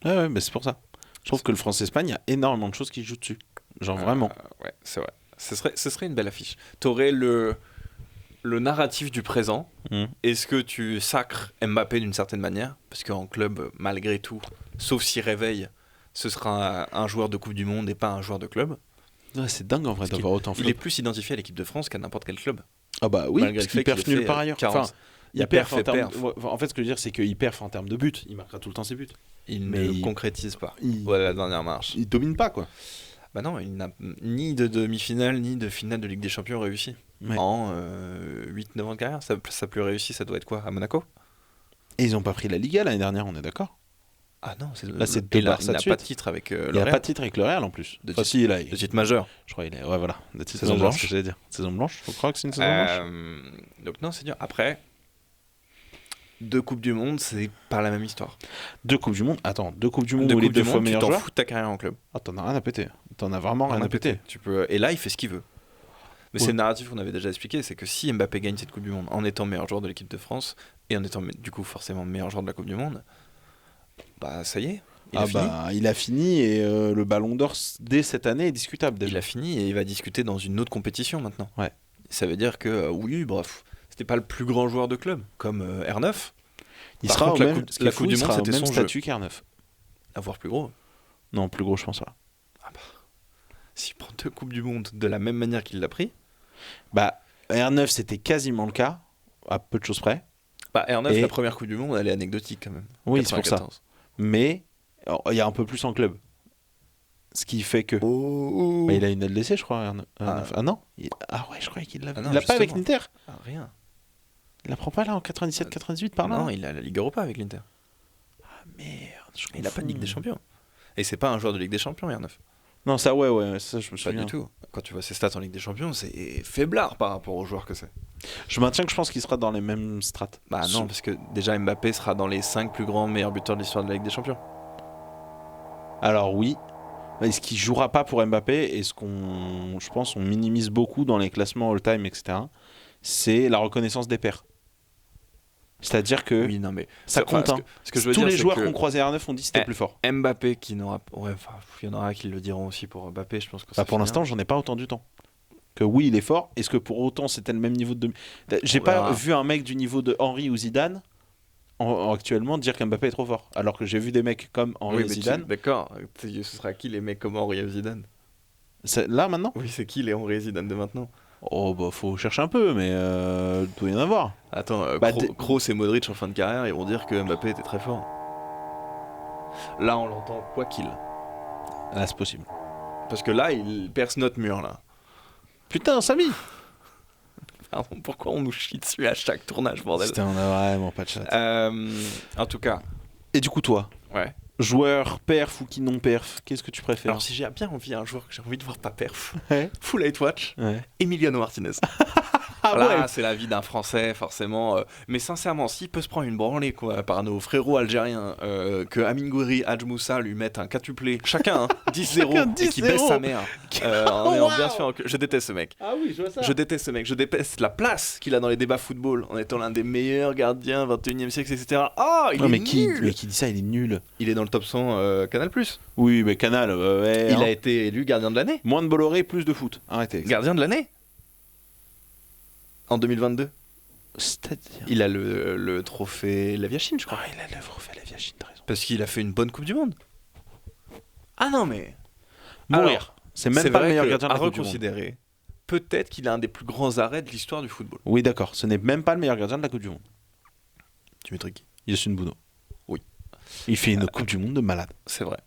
Ouais, mais c'est pour ça. Je trouve que le France-Espagne, il y a énormément de choses qui jouent dessus. Genre vraiment. Ouais, c'est vrai. Ce serait une belle affiche. T'aurais le narratif du présent. Est-ce que tu sacres Mbappé d'une certaine manière? Parce qu'en club, malgré tout, sauf s'il réveille, ce sera un joueur de Coupe du Monde et pas un joueur de club. Ouais, c'est dingue en vrai d'avoir autant flop. Il est plus identifié à l'équipe de France qu'à n'importe quel club. Ah bah oui, parce qu'il perf nulle part ailleurs. 40. Enfin, il perf en fait, ce que je veux dire, c'est qu'il perf en termes de buts. Il marquera tout le temps ses buts. Mais il concrétise pas. Voilà la dernière marche. Il domine pas, quoi. Bah non, il n'a ni de demi-finale, ni de finale de Ligue des Champions réussi. Ouais. En 8-9 ans de carrière, sa plus réussie, ça doit être quoi? À Monaco? Et ils ont pas pris la Liga l'année dernière, on est d'accord? Ah non, Là, c'est et deux Barça il de n'a suite. pas de titre avec le Il n'y a Real. pas de titre avec le Real en plus. De Enfin, titre- si, là, De titre majeur. je crois qu'il est. Ouais, voilà. De titre Saison majeur, blanche. c'est ce que j'allais dire. Saison blanche, je crois que c'est une saison blanche. Donc non, c'est dur. Après, 2 Coupes du Monde, c'est pas la même histoire. 2 Coupes du Monde. Attends, 2 Coupes du Monde Deux où les Coupes deux du fois Monde, tu meilleur t'en joueur. fous de ta carrière en club. Ah, t'en as rien à péter. T'en as vraiment rien à péter. Tu peux... Et là, il fait ce qu'il veut. Mais Ouais. c'est le narratif qu'on avait déjà expliqué, c'est que si Mbappé gagne cette Coupe du Monde en étant meilleur joueur de l'équipe de France et en étant du coup forcément meilleur joueur de la Coupe du Monde, bah ça y est, il a fini. Il a fini et le Ballon d'Or dès cette année est discutable déjà. Il a fini et il va discuter dans une autre compétition maintenant. Ouais. Ça veut dire que oui, bref, c'était pas le plus grand joueur de club comme R9, Il Par sera contre, au la même, coupe- ce qui est la fou, Coupe du il Monde, sera au c'était même son statut qu'R9. à voir plus gros. Non, plus gros, je pense là. S'il prend 2 Coupes du Monde de la même manière qu'il l'a pris, Bah, R9, c'était quasiment le cas, à peu de choses près. bah R9, Et- la première Coupe du Monde, elle est anecdotique quand même. Oui, c'est pour ça. 94. Mais alors, il y a un peu plus en club. Ce qui fait que. Oh. Bah, il a une LDC, je crois. R9. Ah. Ah non Ah ouais, je croyais qu'il l'avait. Ah non, Il l'a pas avec justement. l'Inter. Ah, rien. Il la prend pas là en 97-98 par là. Non, il a la Ligue Europa avec l'Inter. Merde, je Il a pas de Ligue des confonds. Champions. Et c'est pas un joueur de Ligue des Champions, R9. Non, ça, ouais, ça, je me Pas souviens. du tout. Quand tu vois ses stats en Ligue des Champions, c'est faiblard par rapport aux joueurs que c'est. Je maintiens que je pense qu'il sera dans les mêmes strates. Bah non, parce que déjà Mbappé sera dans les 5 plus grands meilleurs buteurs de l'histoire de la Ligue des Champions. Alors oui, mais ce qui jouera pas pour Mbappé et ce qu'on, je pense, on minimise beaucoup dans les classements all-time, etc., c'est la reconnaissance des pairs. C'est-à-dire que Oui, non, mais ça compte. Enfin, ce que je veux tous dire, les c'est joueurs que qu'on croisé R9 ont dit c'était Eh, plus fort. Mbappé qui n'aura. Ouais, enfin, il y en aura qui le diront aussi pour Mbappé, je pense que ça Bah, pour finira. l'instant, j'en ai pas autant du temps. Que oui, il est fort. Est-ce que pour autant c'était le même niveau de. J'ai On pas verra. vu un mec du niveau de Henry ou Zidane actuellement dire qu'Mbappé est trop fort. Alors que j'ai vu des mecs comme Henry Oui, et mais Zidane. d'accord. Ce sera qui les mecs comme Henry et Zidane? Là maintenant Oui, c'est qui les Henry et Zidane de maintenant? Oh bah faut chercher un peu, mais il doit y en avoir. Attends, Bah, Kroos et Modric en fin de carrière, ils vont dire que Mbappé était très fort. Là, on l'entend quoi qu'il. Là c'est possible. Parce que là, il perce notre mur, là. Putain, Samy. Pardon, pourquoi on nous chie dessus à chaque tournage, bordel? Putain, on a vraiment pas de chat. En tout cas, Et du coup toi, ouais. joueur perf ou qui non perf, qu'est-ce que tu préfères? Alors, si j'ai bien envie un joueur que j'ai envie de voir pas perf, Ouais. Full Light Watch, Ouais. Emiliano Martinez. Ah Là, ouais. c'est la vie d'un Français, forcément. Mais sincèrement, s'il peut se prendre une branlée quoi, par nos frérots algériens, que Amin Gouiri, Hadj Moussa lui mettent un quatuplé, chacun, hein, 10-0, Chacun et qui 10-0. baisse sa mère. En ayant Wow. bien sûr, je déteste ce mec. Ah oui, je vois ça. Je déteste ce mec, je déteste la place qu'il a dans les débats football, en étant l'un des meilleurs gardiens 21e siècle, etc. Ah, il Non, est mais nul. qui dit ça, il est nul. Il est dans le top 100 Canal+. Oui, mais Canal, ouais. Il hein. a été élu gardien de l'année. Moins de Bolloré, plus de foot. Arrêtez. Gardien de l'année en 2022. C'est-à-dire. Il a le trophée Laviachine, je crois. Ah, il a l'œuvre fait la Viachine, t'as raison. Parce qu'il a fait une bonne Coupe du Monde. Ah non, mais. Mourir. Alors, C'est même pas le vrai meilleur que, gardien de à la Coupe du Monde. reconsidérer. Peut-être qu'il a un des plus grands arrêts de l'histoire du football. Oui, d'accord. Ce n'est même pas le meilleur gardien de la Coupe du Monde. Tu mettrais qui? Yassine Bouno. Oui. Il fait une Coupe du Monde de malade. C'est vrai.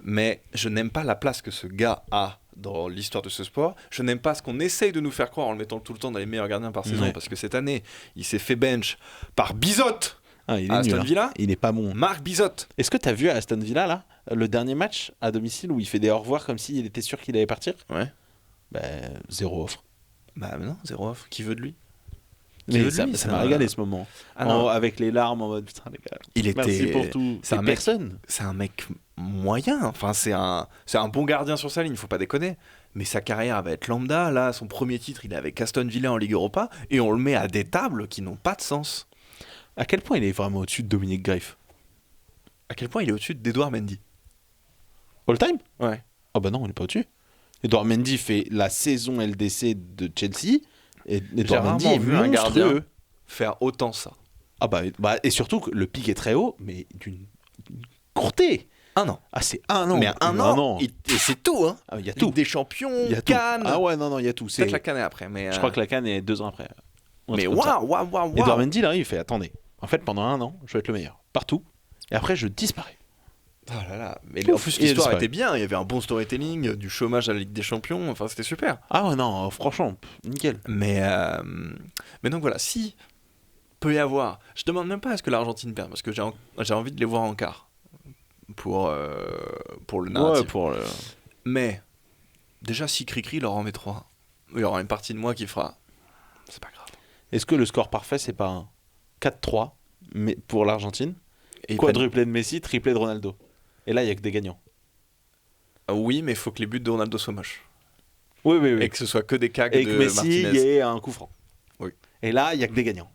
Mais je n'aime pas la place que ce gars a dans l'histoire de ce sport. Je n'aime pas ce qu'on essaye de nous faire croire en le mettant tout le temps dans les meilleurs gardiens par saison. Ouais. Parce que cette année, il s'est fait bench par Bizotte Ah, il est à nul. Aston hein. Villa. Il est pas bon. Marc Bizotte. Est-ce que t'as vu à Aston Villa, là, le dernier match à domicile où il fait des au revoir comme s'il était sûr qu'il allait partir? Ouais. Ben, zéro offre. Bah non, zéro offre. Qui veut de lui? Qui Mais veut de ça lui, m'a régalé ce moment. Ah non. Avec les larmes en mode putain, les gars. Il Merci était. pour tout. c'est Et un mec- personne. C'est un mec moyen. Enfin, c'est un bon gardien sur sa ligne, faut pas déconner. Mais sa carrière va être lambda. Là, son premier titre, il est avec Aston Villa en Ligue Europa. Et on le met à des tables qui n'ont pas de sens. À quel point il est vraiment au-dessus de Dominique Greif? À quel point il est au-dessus d'Edouard Mendy. All time? Ouais. Ah bah non, il est pas au-dessus. Edouard Mendy fait la saison LDC de Chelsea. Et Edouard Mendy rarement est vu un gardien monstrueux. faire autant ça. Ah bah, et surtout que le pic est très haut, mais d'une courtée. Un an. Ah, c'est un an. Mais un an. Il Et c'est tout, hein. y a Ligue tout. des champions, Il y a tout. Cannes. Ah ouais, non, il y a tout. C'est... Peut-être la Cannes est après. Mais, Je crois que la Cannes est 2 ans après. Un Mais truc comme ça. waouh. Edouard Mendy, là, il fait attendez. En fait, pendant un an, je vais être le meilleur. Partout. Et après, je disparais. Oh là là. Mais Pouf, en plus, il a l'histoire disparu. était bien. Il y avait un bon storytelling, du chômage à la Ligue des champions. Enfin, c'était super. Ah ouais, non, franchement, nickel. Mais donc voilà, si peut y avoir. Je demande même pas à ce que l'Argentine perde, parce que j'ai envie de les voir en quart. Pour le narratif. Ouais, pour le... Mais, déjà, si Cricri leur en met 3, il y aura une partie de moi qui fera. C'est pas grave. Est-ce que le score parfait, c'est pas un 4-3 mais pour l'Argentine, Et quadruplé de Messi, triplé de Ronaldo. Et là, il y a que des gagnants. Oui, mais il faut que les buts de Ronaldo soient moches. Oui. Et que ce soit que des cags Et de que Messi y Martinez. ait un coup franc. Oui. Et là, il y a que des gagnants.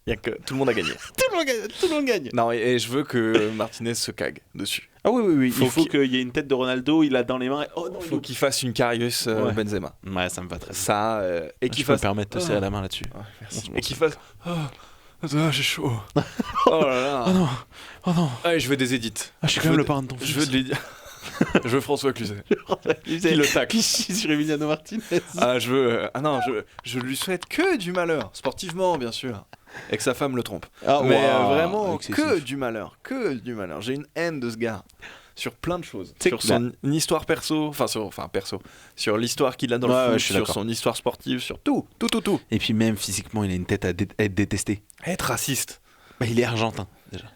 Il y a que tout le monde a gagné. Tout le monde gagne. Non, et je veux que Martinez se cague dessus. Ah oui. Faut Il faut qu'il y ait une tête de Ronaldo, il a dans les mains. Oh non, Faut qu'il fasse une Karius Ouais. Benzema. Ouais, ça me va très bien. Ça, et Je qu'il peux me fasse. permettre de te serrer la main là-dessus. Ouais, merci. On se Et qu'il fasse. Attends, j'ai chaud. Oh là là. Oh non, Allez, je veux des édits. je suis Je quand même veux le parrain de ton fils. Je veux de l'édit. Je veux François Cluzet. Qui le tacle. Qui chie sur Emiliano Martinez. Ah, je veux. Ah non, je lui souhaite que du malheur. Sportivement, bien sûr. Et que sa femme le trompe. Ah, Mais waouh, vraiment, excessif. que du malheur. Que du malheur. J'ai une haine de ce gars. Sur plein de choses. C'est Sur que- son histoire perso. Enfin, perso. Sur l'histoire qu'il a dans le Ouais, foot. ouais, je suis sur d'accord. son histoire sportive. Sur tout. Tout. Et puis même physiquement, il a une tête à être détesté. Être raciste. Bah, il est argentin, déjà.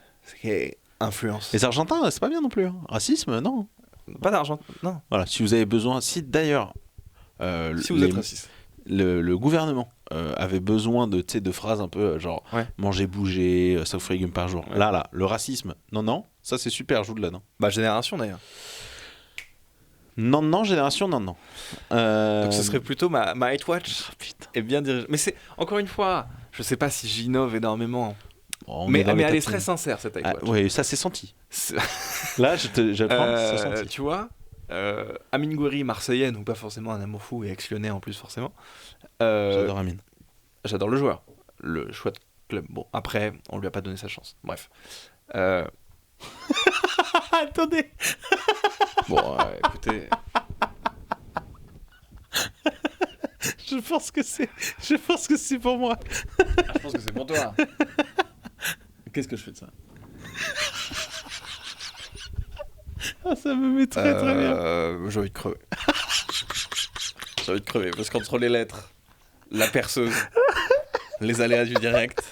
C'est influence. Les Argentins, c'est pas bien non plus. Hein. Racisme, non. Pas d'argent. Non. Voilà, si vous avez besoin... Si d'ailleurs... Si vous êtes raciste. le gouvernement avait besoin de phrases un peu genre Ouais. manger, bouger, 5 fruits et légumes par jour. Ouais. Là, le racisme, non, ça c'est super, je vous le donne. Hein. Bah, génération d'ailleurs. Non, génération, non. Donc ce serait plutôt ma Hate Watch. Oh, putain. Et bien dirigée. Mais c'est, encore une fois, je sais pas si j'innove énormément. On Mais est dans les elle est tatines. très sincère cette Hate Ah, Watch. ouais, ça s'est senti. C'est- Là, j'apprends, ça s'est senti. Tu vois, Amine Gouiri, marseillais, donc pas forcément un amour fou et ex-lyonnais en plus forcément. J'adore Amine. J'adore le joueur, le choix de club. Bon, après, on lui a pas donné sa chance. Bref. Attendez. Bon, écoutez, Je pense que c'est pour moi. je pense que c'est pour toi. Qu'est-ce que je fais de ça? Ah, ça me met très bien. J'ai envie de crever. J'ai envie de crever parce qu'entre les lettres, la perceuse, les aléas du direct,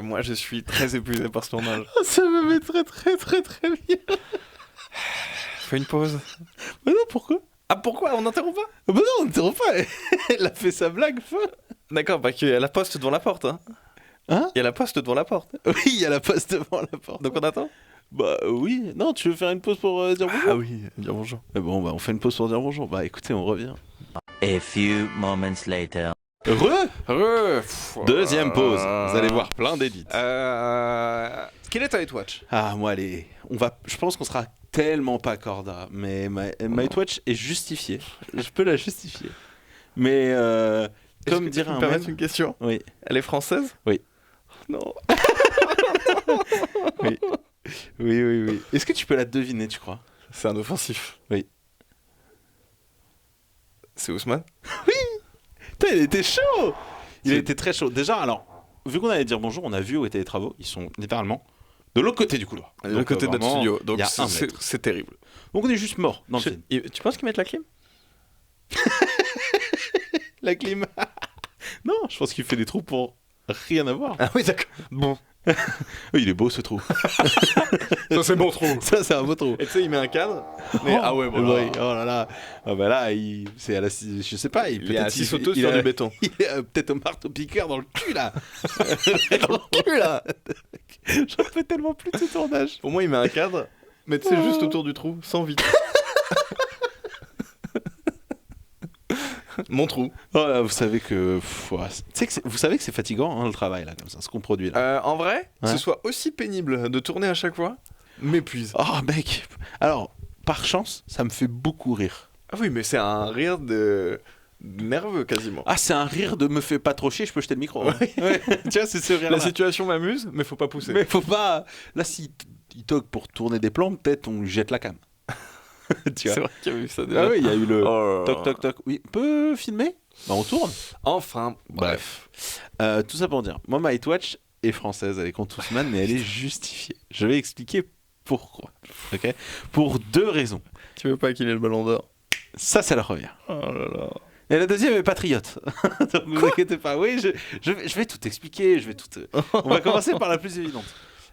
moi je suis très épuisé par ce tournage. Ah, ça me met très bien. Fais une pause. Mais non, pourquoi? Ah, pourquoi? On n'interrompt pas? Ah bah non, on n'interrompt pas. Elle a fait sa blague, feu. D'accord, bah qu'il y a la poste devant la porte. Hein. Hein? Il y a la poste devant la porte. Oui, il y a la poste devant la porte. Donc on attend? Bah oui. Non, tu veux faire une pause pour dire bonjour? Ah oui, bien bonjour. Bon, bah on fait une pause pour dire bonjour. Bah écoutez, on revient. A few moments later. Deuxième pause. Vous allez voir plein d'édits. Quel est ta Hate Watch? Ah, moi, allez. Je pense qu'on sera tellement pas corda, mais My Twitch est justifiée. Je peux la justifier. Mais comme dirait un mème... une question? Oui. Elle est française? Oui. Non. Oui. Est-ce que tu peux la deviner, tu crois? C'est un offensif. Oui. C'est Ousmane? Putain, il était chaud. Il était très chaud. Déjà, alors, vu qu'on allait dire bonjour, on a vu où étaient les travaux. Ils sont littéralement de l'autre côté du couloir. De l'autre côté de notre vraiment, studio. il Donc y a un c'est mètre. c'est terrible. Donc on est juste mort dans le film. Tu penses qu'ils mettent la clim? La clim. Non, je pense qu'il fait des trous pour rien avoir. Ah oui, d'accord. Bon. Oui, il est beau ce trou. Ça, c'est bon trop. Ça, c'est un beau trou. Et tu sais, il met un cadre. Mais, ah ouais, bon. Oui, oh là là. Ah bah là, c'est à la... Je sais pas. Il est à 6 autos sur du béton. Il est peut-être un marteau-piqueur dans le cul, là. Dans le cul, là. J'en fais tellement plus de ce tournage. Pour moi, il met un cadre. Mais tu sais, juste autour du trou, sans vitre. Mon trou. Oh là, vous savez que... vous savez que c'est fatigant, hein, le travail, là, comme ça, ce qu'on produit, là. En vrai, que Ouais. ce soit aussi pénible de tourner à chaque fois, m'épuise. Oh, mec. Alors, par chance, ça me fait beaucoup rire. Ah oui, mais c'est un rire de nerveux quasiment. Ah, c'est un rire de me fait pas trop chier, je peux jeter le micro. Hein. Ouais. Tu vois, c'est ce rire-là. La situation m'amuse, mais faut pas pousser. Mais faut pas... Là, si il toque pour tourner des plans, peut-être on lui jette la cam. Tu vois. C'est vrai qu'il y a eu ça déjà. Ah oui, il y a eu le... Oh là là. Toc. Oui, peut filmer? Bah, on tourne. Enfin, bref. Tout ça pour dire, moi, My Watch est française, elle est contre Ousmane, mais elle est justifiée. Je vais expliquer pourquoi. Ok? Pour deux raisons. Tu veux pas qu'il ait le ballon d'or? Ça le revient. Oh là là. Et la deuxième est patriote. Donc ne vous inquiétez pas. Oui, je vais tout expliquer. On va commencer par la plus évidente.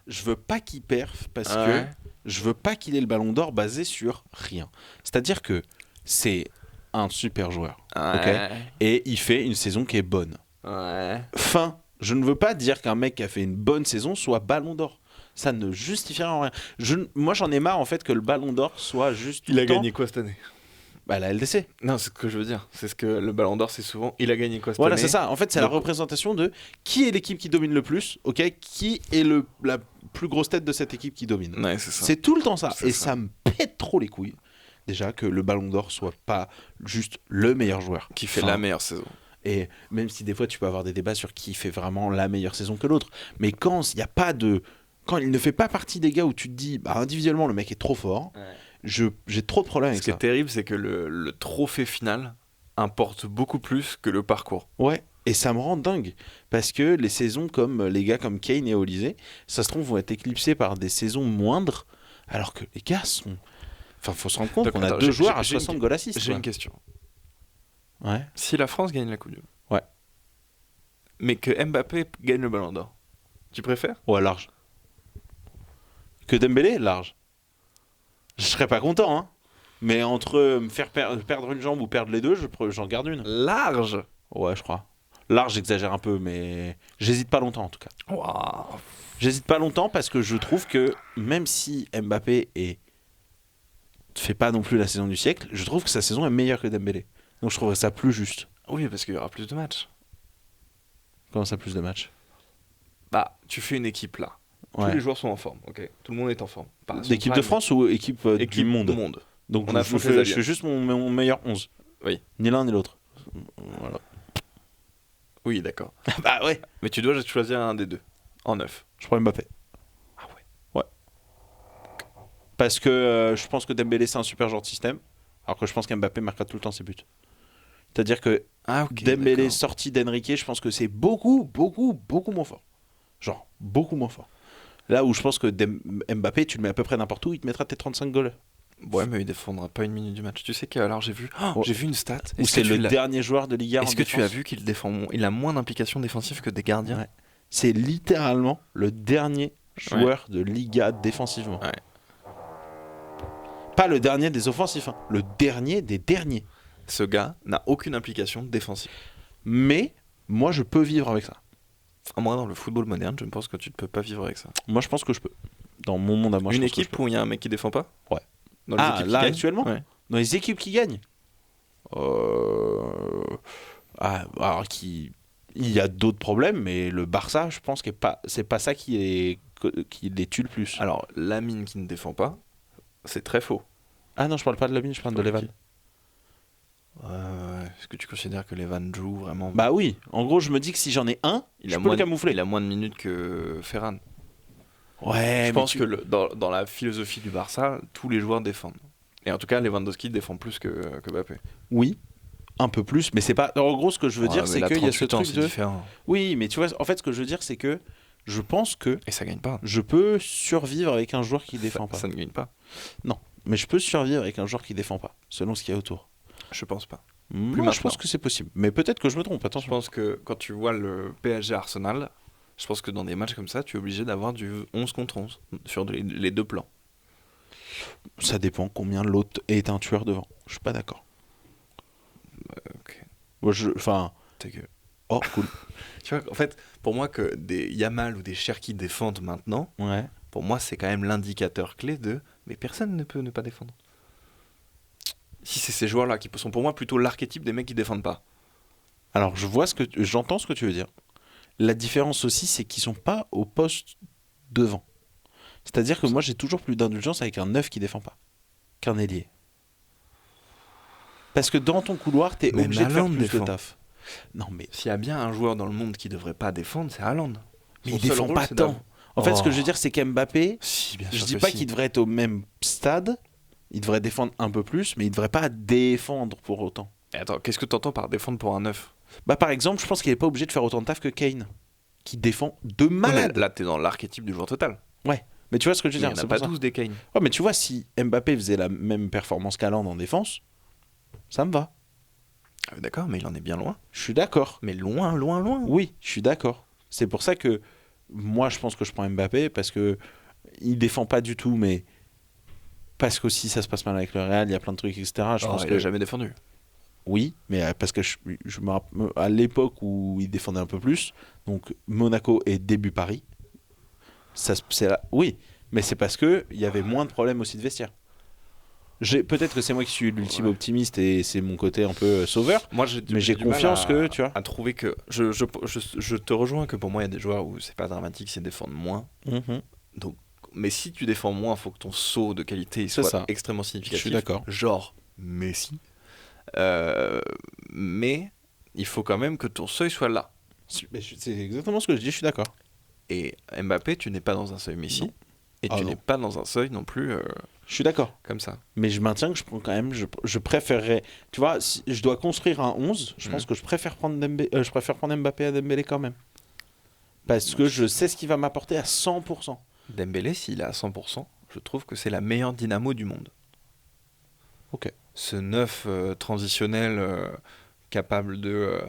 Je veux pas qu'il perf parce que je veux pas qu'il ait le ballon d'or basé sur rien. C'est-à-dire que c'est un super joueur. Ouais. Ok, et il fait une saison qui est bonne. Ouais. Fin. Je ne veux pas dire qu'un mec qui a fait une bonne saison soit ballon d'or. Ça ne justifie rien. Moi, j'en ai marre en fait que le ballon d'or soit juste. Il a gagné quoi cette année? Bah, la LDC. Non, c'est ce que je veux dire. C'est ce que le Ballon d'Or, c'est souvent. Il a gagné quoi cette Voilà, année? c'est ça. En fait, c'est la Donc- représentation de qui est l'équipe qui domine le plus, ok? Qui est la plus grosse tête de cette équipe qui domine. Ouais, c'est ça. C'est tout le temps ça. C'est Et ça. ça me pète trop les couilles. Déjà que le Ballon d'Or soit pas juste le meilleur joueur. Qui fait Enfin, la meilleure saison. Et même si des fois tu peux avoir des débats sur qui fait vraiment la meilleure saison que l'autre, mais quand il y a pas de, quand il ne fait pas partie des gars où tu te dis, bah individuellement le mec est trop fort, j'ai trop de problèmes Ce avec qui est ça. terrible, c'est que le trophée final importe beaucoup plus que le parcours. Ouais. Et ça me rend dingue parce que les saisons comme les gars comme Kane et Olysée, ça se trouve vont être éclipsés par des saisons moindres, alors que les gars sont. Enfin, faut se rendre compte Donc, qu'on a attends, deux j'ai- joueurs à j'ai une- 60 goals assists. J'ai quoi. une question. Ouais. Si la France gagne la Coupe du Monde, Ouais. mais que Mbappé gagne le Ballon d'Or, tu préfères? Ouais, large. Que Dembélé, large. Je serais pas content, hein. Mais entre me faire perdre une jambe ou perdre les deux, j'en garde une. Large. Ouais, je crois. Large, j'exagère un peu, mais j'hésite pas longtemps en tout cas. Waouh. J'hésite pas longtemps parce que je trouve que même si Mbappé fait pas non plus la saison du siècle, je trouve que sa saison est meilleure que Dembélé. Donc je trouverais ça plus juste. Oui, parce qu'il y aura plus de matchs. Comment ça, plus de matchs? Bah, tu fais une équipe là. Tous Ouais. les joueurs sont en forme, ok. Tout le monde est en forme. Pas à son D'équipe de prime. France ou équipe, Équipe du monde? du monde. Donc On a je affronté les fais Aliens. juste mon meilleur 11. Oui. Ni l'un ni l'autre. Voilà. Oui, d'accord. Bah ouais. Mais tu dois choisir un des deux. En 9. Je prends Mbappé. Ah ouais. Ouais. Parce que je pense que Dembélé c'est un super genre de système, alors que je pense qu'Mbappé marquera tout le temps ses buts. C'est-à-dire que Ah ok. Dembélé d'accord. sorti d'Enrique, je pense que c'est beaucoup moins fort. Genre, beaucoup moins fort. Là où je pense que Mbappé, tu le mets à peu près n'importe où, il te mettra tes 35 goals. Ouais, mais il défendra pas une minute du match. Tu sais qu'alors j'ai vu. Oh, Ouais. j'ai vu une stat. Ou c'est le dernier joueur de Liga. Est-ce que tu as vu qu'il défend. Il a moins d'implication défensive que des gardiens? Ouais. C'est littéralement le dernier joueur de Liga défensivement. Ouais. Pas le dernier des offensifs, hein. Le dernier des derniers. Ce gars n'a aucune implication défensive. Mais moi, je peux vivre avec ça. Moi, dans le football moderne, je pense que tu ne peux pas vivre avec ça. Moi, je pense que je peux. Dans mon monde à moi, je Une pense que équipe je peux. où il y a un mec qui défend pas? Ouais. Dans les Ah, équipes qui là, gagnent actuellement Ouais. Dans les équipes qui gagnent alors il y a d'autres problèmes, mais le Barça, je pense que c'est pas ça qui les tue le plus. Alors, Lamine qui ne défend pas, c'est très faux. Ah non, je parle pas de Lamine, je parle de Levan. Est-ce que tu considères que Levan joue vraiment? Bah oui, en gros, je me dis que si j'en ai un, je peux le camoufler. Il a moins de minutes que Ferran. Ouais, Je pense que dans la philosophie du Barça, tous les joueurs défendent. Et en tout cas, Lewandowski défend plus que Mbappé. Oui, un peu plus, mais c'est pas. En gros, ce que je veux dire, c'est qu'il y a ce truc c'est de. différent. Oui, mais tu vois, en fait, ce que je veux dire, c'est que je pense que Et ça gagne pas. je peux survivre avec un joueur qui défend pas. Ça ne gagne pas. Non, mais je peux survivre avec un joueur qui défend pas, selon ce qu'il y a autour. Je pense pas. Moi, je maintenant. pense que c'est possible, mais peut-être que je me trompe. Je Attention. pense que quand tu vois le PSG Arsenal, je pense que dans des matchs comme ça, tu es obligé d'avoir du 11 contre 11 sur les deux plans. Ça dépend combien l'autre est un tueur devant. Je suis pas d'accord. Ok. Moi, enfin. Ta gueule. Oh, cool. Tu vois, en fait, pour moi, que des Yamal ou des Cherki défendent maintenant, Ouais. pour moi, c'est quand même l'indicateur clé de. Mais personne ne peut ne pas défendre. Si c'est ces joueurs-là qui sont pour moi plutôt l'archétype des mecs qui défendent pas. Alors, j'entends ce que tu veux dire. La différence aussi, c'est qu'ils sont pas au poste devant. C'est-à-dire que moi, j'ai toujours plus d'indulgence avec un neuf qui défend pas qu'un ailier. Parce que dans ton couloir, t'es Même obligé de faire Haaland plus défend. de taf. Non, mais S'il y a bien un joueur dans le monde qui devrait pas défendre, c'est Haaland. il Son seul défend rôle, pas c'est tant. d'avoir- En fait, ce que Oh. je veux dire, c'est qu'Mbappé, Si, bien je sûr dis que pas si. qu'il devrait être au même stade. Il devrait défendre un peu plus, mais il devrait pas défendre pour autant. Et attends, qu'est-ce que t'entends par défendre pour un neuf? Bah, par exemple, je pense qu'il est pas obligé de faire autant de taf que Kane, qui défend de Ouais, mais malade. là, t'es dans l'archétype du joueur total. Ouais. Mais tu vois ce que je veux Il n'y dire, en a c'est pas pour ça. 12 des Kane. Ouais, mais tu vois, si Mbappé faisait la même performance qu'Haaland en défense, ça me va. D'accord, mais il en est bien loin. Je suis d'accord. Mais loin, loin, loin. Oui, je suis d'accord. C'est pour ça que moi, je pense que je prends Mbappé parce que il défend pas du tout, mais parce qu'aussi ça se passe mal avec le Real, il y a plein de trucs, etc. Je pense il que a jamais défendu. oui, mais parce que je me rappelle à l'époque où il défendait un peu plus, donc Monaco et début Paris, c'est là, oui, mais c'est parce que il y avait moins de problèmes aussi de vestiaire. Peut-être que c'est moi qui suis l'ultime optimiste et c'est mon côté un peu sauveur. Moi, mais j'ai du mal confiance que tu vois. à trouver que je te rejoins que pour moi il y a des joueurs où c'est pas dramatique s'ils défendent moins. Donc, mais si tu défends moins, faut que ton saut de qualité C'est soit ça. extrêmement Je significatif. suis d'accord. Genre Messi. Mais il faut quand même que ton seuil soit là. C'est exactement ce que je dis. Je suis d'accord. Et Mbappé, tu n'es pas dans un seuil Messi. Non. Et tu n'es pas dans un seuil non plus Je suis d'accord. comme ça. Mais je maintiens que je prends quand même. Je préférerais. Tu vois, si je dois construire un 11, je pense que je préfère prendre je préfère prendre Mbappé à Dembélé quand même. Parce que je sais ce qu'il va m'apporter à 100%. Dembélé, s'il est à 100%, je trouve que c'est la meilleure dynamo du monde. Ok. Ce 9 transitionnel capable de...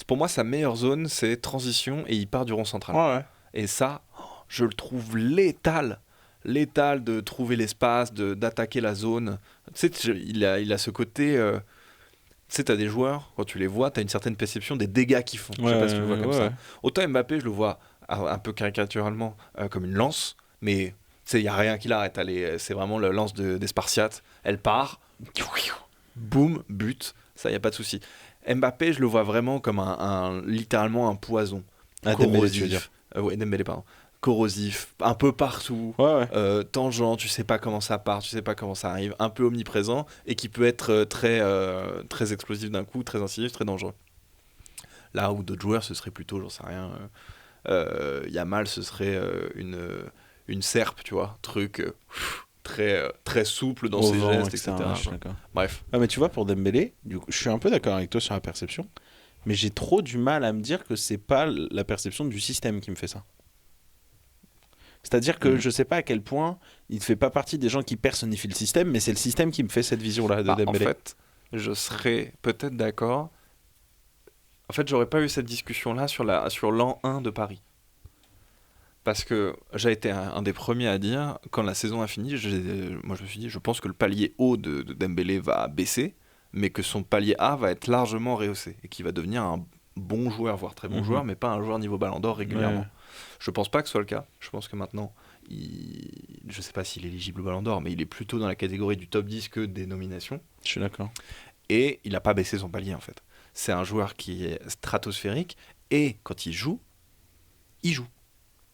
pour moi, sa meilleure zone, c'est transition et il part du rond central. Ouais. Et ça, je le trouve létal. Létal de trouver l'espace, d'attaquer la zone. Tu sais, il a ce côté... tu sais, t'as des joueurs, quand tu les vois, t'as une certaine perception des dégâts qu'ils font. Je sais pas si tu le vois comme ça. Autant Mbappé, je le vois un peu caricaturalement comme une lance, mais tu sais, il n'y a rien qui l'arrête. C'est vraiment la lance des Spartiates. Elle part, boum, but, ça, il n'y a pas de souci. Mbappé, je le vois vraiment comme littéralement un poison. Dembélé, tu veux dire. Ouais, Dembélé, pardon. Corrosif, un peu partout, tangent, tu sais pas comment ça part, tu sais pas comment ça arrive, un peu omniprésent et qui peut être très explosif d'un coup, très incisif, très dangereux. Là où d'autres joueurs, ce serait plutôt, j'en sais rien, Yamal, ce serait une serpe, tu vois, truc très souple dans ses gestes, etc. Bref. Ah, mais tu vois, pour Dembélé, du coup, je suis un peu d'accord avec toi sur la perception, mais j'ai trop du mal à me dire que c'est pas la perception du système qui me fait ça. C'est-à-dire que je sais pas à quel point il ne fait pas partie des gens qui personnifient le système, mais c'est le système qui me fait cette vision-là de Dembélé. En fait, je serais peut-être d'accord. En fait, j'aurais pas eu cette discussion-là sur l'an 1 de Paris. Parce que j'ai été un des premiers à dire, quand la saison a fini, moi je me suis dit, je pense que le palier haut de Dembélé va baisser, mais que son palier A va être largement rehaussé, et qu'il va devenir un bon joueur, voire très bon joueur, mais pas un joueur niveau Ballon d'Or régulièrement. Ouais. Je pense pas que ce soit le cas. Je pense que maintenant, je sais pas s'il est éligible au Ballon d'Or, mais il est plutôt dans la catégorie du top 10 que des nominations. Je suis d'accord. Et il n'a pas baissé son palier en fait. C'est un joueur qui est stratosphérique, et quand il joue, il joue.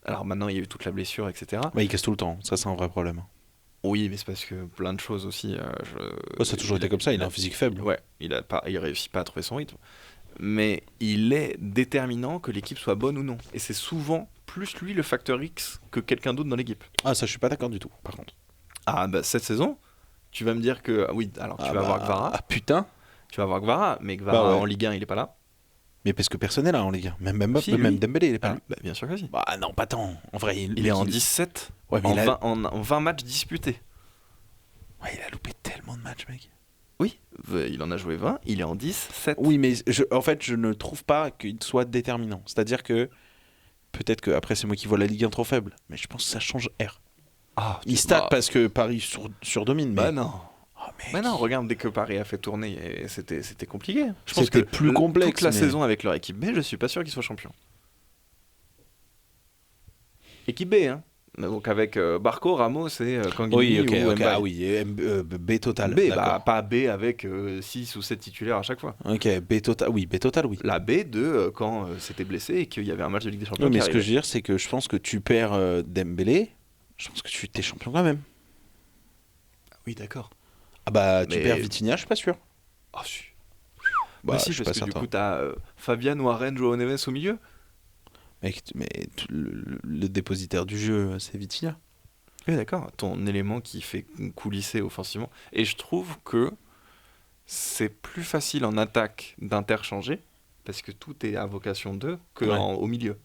Alors maintenant, il y a eu toute la blessure, etc. Bah, il casse tout le temps, ça c'est un vrai problème. Oui, mais c'est parce que plein de choses aussi. Ça a toujours été comme ça, il a un physique faible. Ouais, il réussit pas à trouver son rythme. Mais il est déterminant que l'équipe soit bonne ou non. Et c'est souvent plus lui le facteur X que quelqu'un d'autre dans l'équipe. Ah, ça je suis pas d'accord du tout, par contre. Ah, bah cette saison, tu vas me dire que... Oui, alors tu vas avoir Gvara. Ah putain. Tu vas avoir Gvara, mais Gvara en Ligue 1, il est pas là. Mais parce que personne n'est là en Ligue 1. Même Dembélé, il est pas là. Bah, bien sûr que si. Bah non, pas tant. En vrai, il est en 17, ouais, mais en 20 matchs disputés. Ouais, il a loupé tellement de matchs, mec. Oui, il en a joué 20, il est en 10-7. Oui, mais en fait, je ne trouve pas qu'il soit déterminant. C'est-à-dire que, peut-être que après c'est moi qui vois la Ligue 1 trop faible, mais je pense que ça change R. Ah, il stat parce que Paris surdomine. Bah non. Oh, mais non, regarde, dès que Paris a fait tourner, c'était compliqué. Je pense que plus complexe. Toute la saison avec leur équipe B, je suis pas sûr qu'ils soient champions. Équipe B, hein. Donc avec Barco, Ramos et Kangini ou Mbaye. Ah oui, B total. B, bah, pas B avec 6 ou 7 titulaires à chaque fois. Ok, B total, oui. La B de quand c'était blessé et qu'il y avait un match de Ligue des Champions. Oui, mais ce que je veux dire, c'est que je pense que tu perds Dembélé, je pense que tu t'es champion quand même. Oui, d'accord. Ah bah, tu perds Vitinha, je suis pas sûr. Ah si. Bah si, parce que du coup, t'as Fabian, Warren, Joao Neves au milieu. Mec, mais le dépositaire du jeu, c'est Vitinha. Oui, d'accord. Ton élément qui fait coulisser offensivement. Et je trouve que c'est plus facile en attaque d'interchanger, parce que tout est à vocation d'eux, au milieu.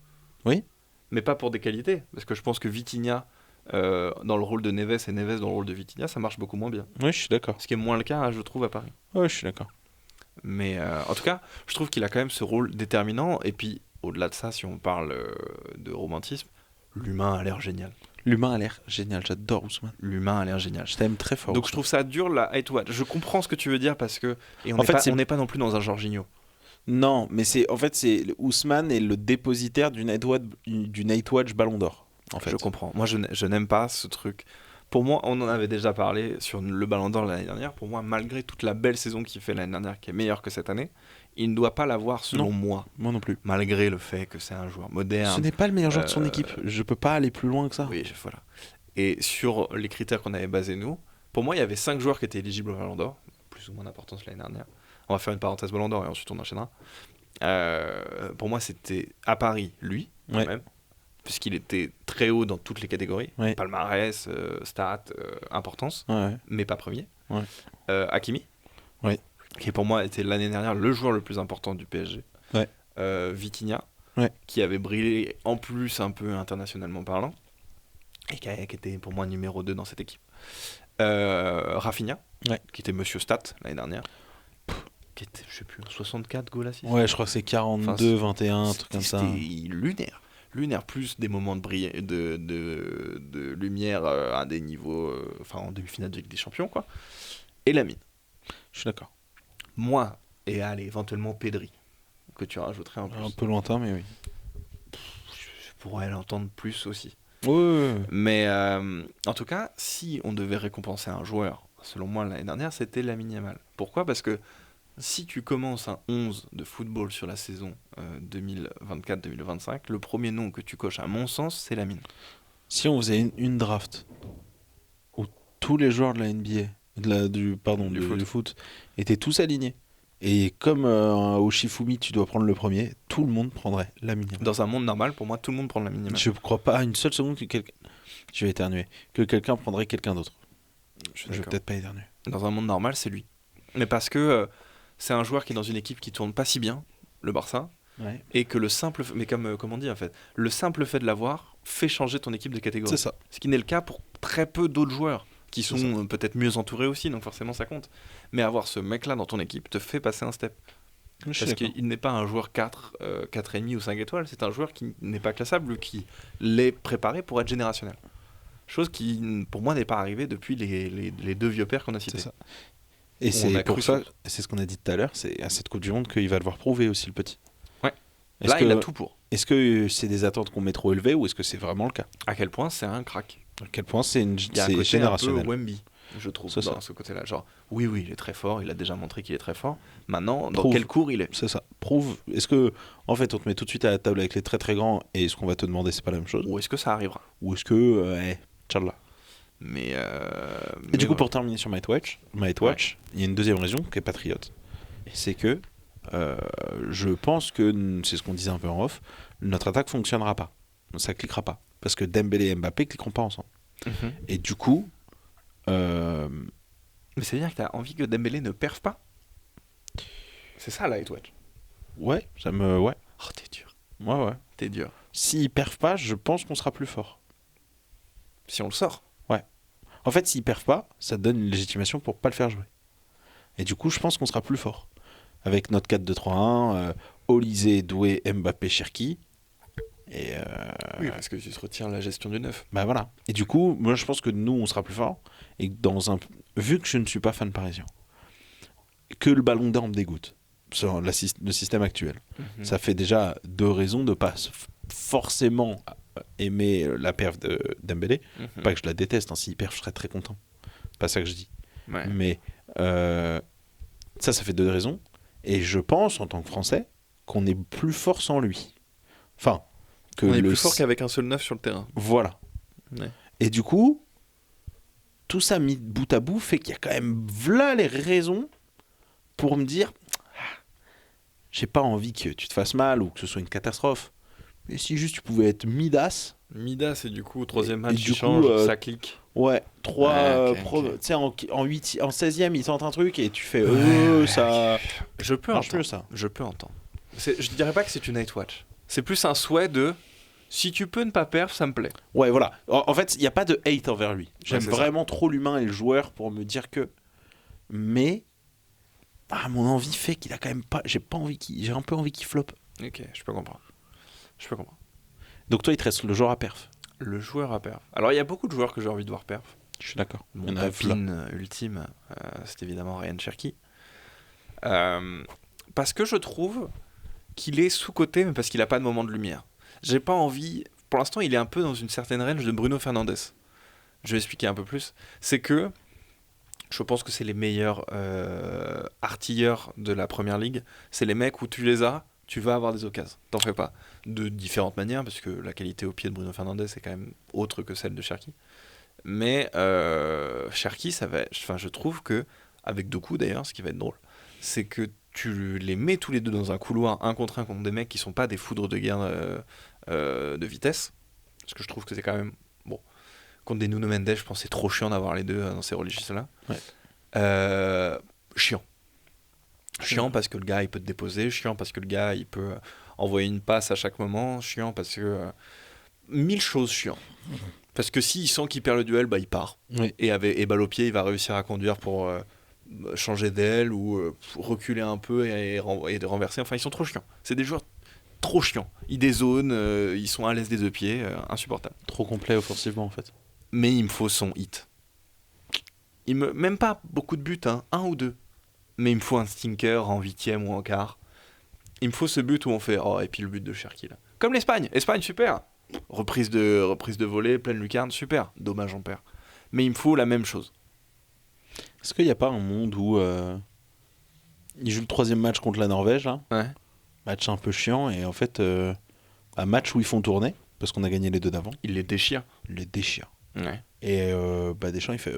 Oui. Mais pas pour des qualités. Parce que je pense que Vitinha, dans le rôle de Neves et Neves dans le rôle de Vitinha, ça marche beaucoup moins bien. Oui, je suis d'accord. Ce qui est moins le cas, je trouve, à Paris. Oui, je suis d'accord. Mais en tout cas, je trouve qu'il a quand même ce rôle déterminant. Et puis, au-delà de ça, si on parle de romantisme, l'humain a l'air génial. L'humain a l'air génial, j'adore Ousmane. L'humain a l'air génial. Je t'aime très fort. Donc je trouve ça dur la hate watch. Je comprends ce que tu veux dire parce que et on En n'est fait, pas, c'est- on n'est pas non plus dans un Jorginho. Non, mais c'est Ousmane est le dépositaire du Night Watch Ballon d'Or. En fait. Je comprends. Moi je n'aime pas ce truc. Pour moi, on en avait déjà parlé sur le Ballon d'Or l'année dernière. Pour moi, malgré toute la belle saison qu'il fait l'année dernière, qui est meilleure que cette année, il ne doit pas l'avoir selon Non. moi. Moi non plus. Malgré le fait que c'est un joueur moderne. Ce n'est pas le meilleur joueur de son euh, équipe. Je peux pas aller plus loin que ça. Oui, voilà. Et sur les critères qu'on avait basés nous, pour moi, il y avait 5 joueurs qui étaient éligibles au Ballon d'Or, plus ou moins d'importance l'année dernière. On va faire une parenthèse Ballon d'Or et ensuite on enchaînera. Pour moi, c'était à Paris, lui, quand Ouais. même, puisqu'il était très haut dans toutes les catégories. Ouais. Palmarès, stats, importance, Ouais. mais pas premier. Ouais. Hakimi, Ouais. qui pour moi était l'année dernière le joueur le plus important du PSG. Ouais. Vitinha, Ouais. qui avait brillé en plus un peu internationalement parlant, et qui était pour moi numéro 2 dans cette équipe. Rafinha, Ouais. qui était Monsieur Stat l'année dernière, qui était, je sais plus, 64 goals assists. Ouais, je crois que c'est 42, 21, un truc comme ça. C'était lunaire. Lunaire, plus des moments de lumière à des niveaux, enfin en demi-finale de Ligue des Champions, quoi. Et Lamine. Je suis d'accord. Moi, et allez, éventuellement Pedri, que tu rajouterais en plus. Un peu lointain, mais oui. Je pourrais l'entendre plus aussi. Ouais. Mais en tout cas, si on devait récompenser un joueur, selon moi l'année dernière, c'était Lamine Yamal. Pourquoi ? Parce que si tu commences un 11 de football sur la saison 2024-2025, le premier nom que tu coches, à mon sens, c'est Lamine. Si on faisait une draft où tous les joueurs de la NBA, du foot, étaient tous alignés, et comme au Shifumi, tu dois prendre le premier, tout le monde prendrait Lamine Yamal. Dans un monde normal, pour moi, tout le monde prend Lamine Yamal. Je ne crois pas une seule seconde que quelqu'un... Je vais éternuer. Que quelqu'un prendrait quelqu'un d'autre. suis Je vais d'accord. peut-être pas éternuer. Dans un monde normal, c'est lui. Mais parce que c'est un joueur qui est dans une équipe qui tourne pas si bien, le Barça, Ouais. et que le simple... Mais comme on dit, en fait, le simple fait de l'avoir fait changer ton équipe de catégorie. C'est ça. Ce qui n'est le cas pour très peu d'autres joueurs qui C'est sont peut-être mieux entourés aussi, donc forcément ça compte. Mais avoir ce mec-là dans ton équipe te fait passer un step. Je suis Parce d'accord. qu'il n'est pas un joueur 4, 4,5 ou 5 étoiles, c'est un joueur qui n'est pas classable, qui l'est préparé pour être générationnel. Chose qui, pour moi, n'est pas arrivée depuis les deux vieux pères qu'on a cités. C'est ça. Et On c'est a pour cru ça, sur- c'est ce qu'on a dit tout à l'heure, c'est à cette Coupe du Monde qu'il va devoir prouver aussi, le petit. Ouais. Est-ce Là, que, il a tout pour. Est-ce que c'est des attentes qu'on met trop élevées ou est-ce que c'est vraiment le cas ? À quel point c'est un crack. À quel point c'est Il y a un c'est côté un peu générationnel. Wemby, je trouve, C'est dans ça. ce côté-là. Genre, oui, il est très fort, il a déjà montré qu'il est très fort. Maintenant, dans Prouve. quel cours il est ? C'est ça. Prouve. Est-ce que, en fait, on te met tout de suite à la table avec les très très grands et ce qu'on va te demander, c'est pas la même chose ? Ou est-ce que ça arrivera ? Ou est-ce que, tchallah. Mais, Et du coup, pour terminer sur Might Watch, il y a une deuxième raison qui est patriote. C'est que je pense que, c'est ce qu'on disait un peu en off, notre attaque fonctionnera pas. Ça cliquera pas. Parce que Dembélé et Mbappé cliqueront pas ensemble. Et du coup, Mais c'est-à-dire que t'as envie que Dembélé ne perfe pas ? C'est ça, la Watch. ouais, ça me. Ouais. Oh, t'es dur. Ouais. T'es dur. S'il perf pas, je pense qu'on sera plus fort. Si on le sort. En fait, s'il perf pas, ça donne une légitimation pour pas le faire jouer. Et du coup, je pense qu'on sera plus fort. Avec notre 4-2-3-1, Olysée, Doué, Mbappé, Cherki. Et Oui, parce que tu te retires la gestion du neuf. bah voilà. Et du coup, moi je pense que nous, on sera plus fort. Et que vu que je ne suis pas fan parisien, que le Ballon d'Or me dégoûte sur le système actuel. Ça fait déjà 2 raisons de pas forcément aimer la perf de Dembélé. Pas que je la déteste, hein. S'il perf, je serais très content. Pas ça que je dis. Ouais. Mais ça fait 2 raisons. Et je pense, en tant que Français, qu'on est plus fort sans lui. Enfin, que On est le plus fort qu'avec un seul neuf sur le terrain. Voilà. Ouais. Et du coup, tout ça mis bout à bout fait qu'il y a quand même là les raisons pour me dire j'ai pas envie que tu te fasses mal ou que ce soit une catastrophe. Mais si juste tu pouvais être Midas, Midas, et du coup, au troisième Et match, du il coup, change, ça clique. ouais, 3 Ouais, ok, ok. tu sais en 16e, il tente un truc et tu fais ça Je peux marche entendre. mieux ça. Je peux entendre. Je dirais pas que c'est une Night Watch. C'est plus un souhait de si tu peux ne pas perf, ça me plaît. Ouais, voilà. En fait, il n'y a pas de hate envers lui. J'aime c'est ça. vraiment trop l'humain et le joueur pour me dire que. Mais mon envie fait qu'il a quand même pas. J'ai un peu envie qu'il floppe. Ok, je peux comprendre. Donc toi, il te reste le joueur à perf. Le joueur à perf. Alors, il y a beaucoup de joueurs que j'ai envie de voir perf. Je suis d'accord. Mon Il y en a plein. tapine ultime, c'est évidemment Ryan Cherky. Parce que je trouve qu'il est sous-coté, mais parce qu'il n'a pas de moment de lumière. J'ai pas envie... Pour l'instant, il est un peu dans une certaine range de Bruno Fernandes. Je vais expliquer un peu plus. C'est que je pense que c'est les meilleurs artilleurs de la Première Ligue. C'est les mecs où tu les as, tu vas avoir des occasions. T'en fais pas. De différentes manières, parce que la qualité au pied de Bruno Fernandes est quand même autre que celle de Cherky. Mais Cherky, je trouve que, avec Doku d'ailleurs, ce qui va être drôle, c'est que tu les mets tous les deux dans un couloir 1 contre 1 contre des mecs qui sont pas des foudres de guerre de vitesse. Parce que je trouve que c'est quand même... Bon, contre des Nuno Mendes, je pense que c'est trop chiant d'avoir les deux dans ces registres-là. Ouais. Chiant parce que le gars, il peut te déposer. Chiant parce que le gars, il peut envoyer une passe à chaque moment. Chiant parce que... 1000 choses chiant. Parce que s'il sent qu'il perd le duel, bah il part. Oui. Et balle au pied, il va réussir à conduire pour changer d'aile ou reculer un peu et renverser. Enfin, ils sont trop chiants. C'est des joueurs trop chiants. Ils dézonent, ils sont à l'aise des deux pieds, insupportable. Trop complet offensivement en fait. Mais il me faut son hit. Même pas beaucoup de buts, hein, 1 ou 2. Mais il me faut un stinker en 8ème ou en quart. Il me faut ce but où on fait et puis le but de Cherki là. Comme l'Espagne. Espagne, super. Reprise de volée, pleine lucarne, super. Dommage, on perd. Mais il me faut la même chose. Est-ce qu'il n'y a pas un monde où il joue le 3e match contre la Norvège là, Ouais. match un peu chiant, et en fait, un match où ils font tourner, parce qu'on a gagné les 2 d'avant, Il les déchire. ils les déchirent. Ouais. Et Deschamps, il fait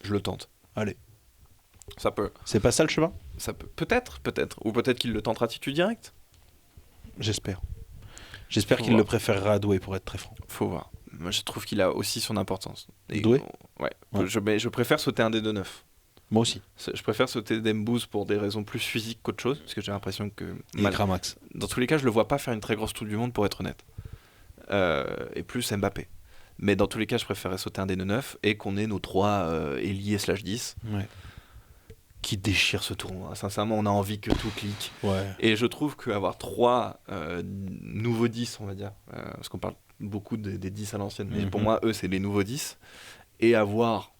Je le tente. allez. Ça peut. C'est pas ça le chemin? Ça peut. Peut-être. Ou peut-être qu'il le tentera titu direct. J'espère. J'espère Faut qu'il voir. le préférera à Doué, pour être très franc. Faut voir. Moi, je trouve qu'il a aussi son importance. Doué ? Ouais. Ouais. Je préfère sauter un des 2-9. Moi aussi. Je préfère sauter Dembouz pour des raisons plus physiques qu'autre chose, parce que j'ai l'impression que... Et Kramax. Dans tous les cas, je le vois pas faire une très grosse Coupe du Monde, pour être honnête. Et plus Mbappé. Mais dans tous les cas, je préférerais sauter un des 9 et qu'on ait nos 3 ailiers /10 Ouais. qui déchirent ce tournoi. Sincèrement, on a envie que tout clique. Ouais. Et je trouve qu'avoir 3 nouveaux 10, on va dire, parce qu'on parle beaucoup des 10 à l'ancienne, mais pour moi, eux, c'est les nouveaux 10, et avoir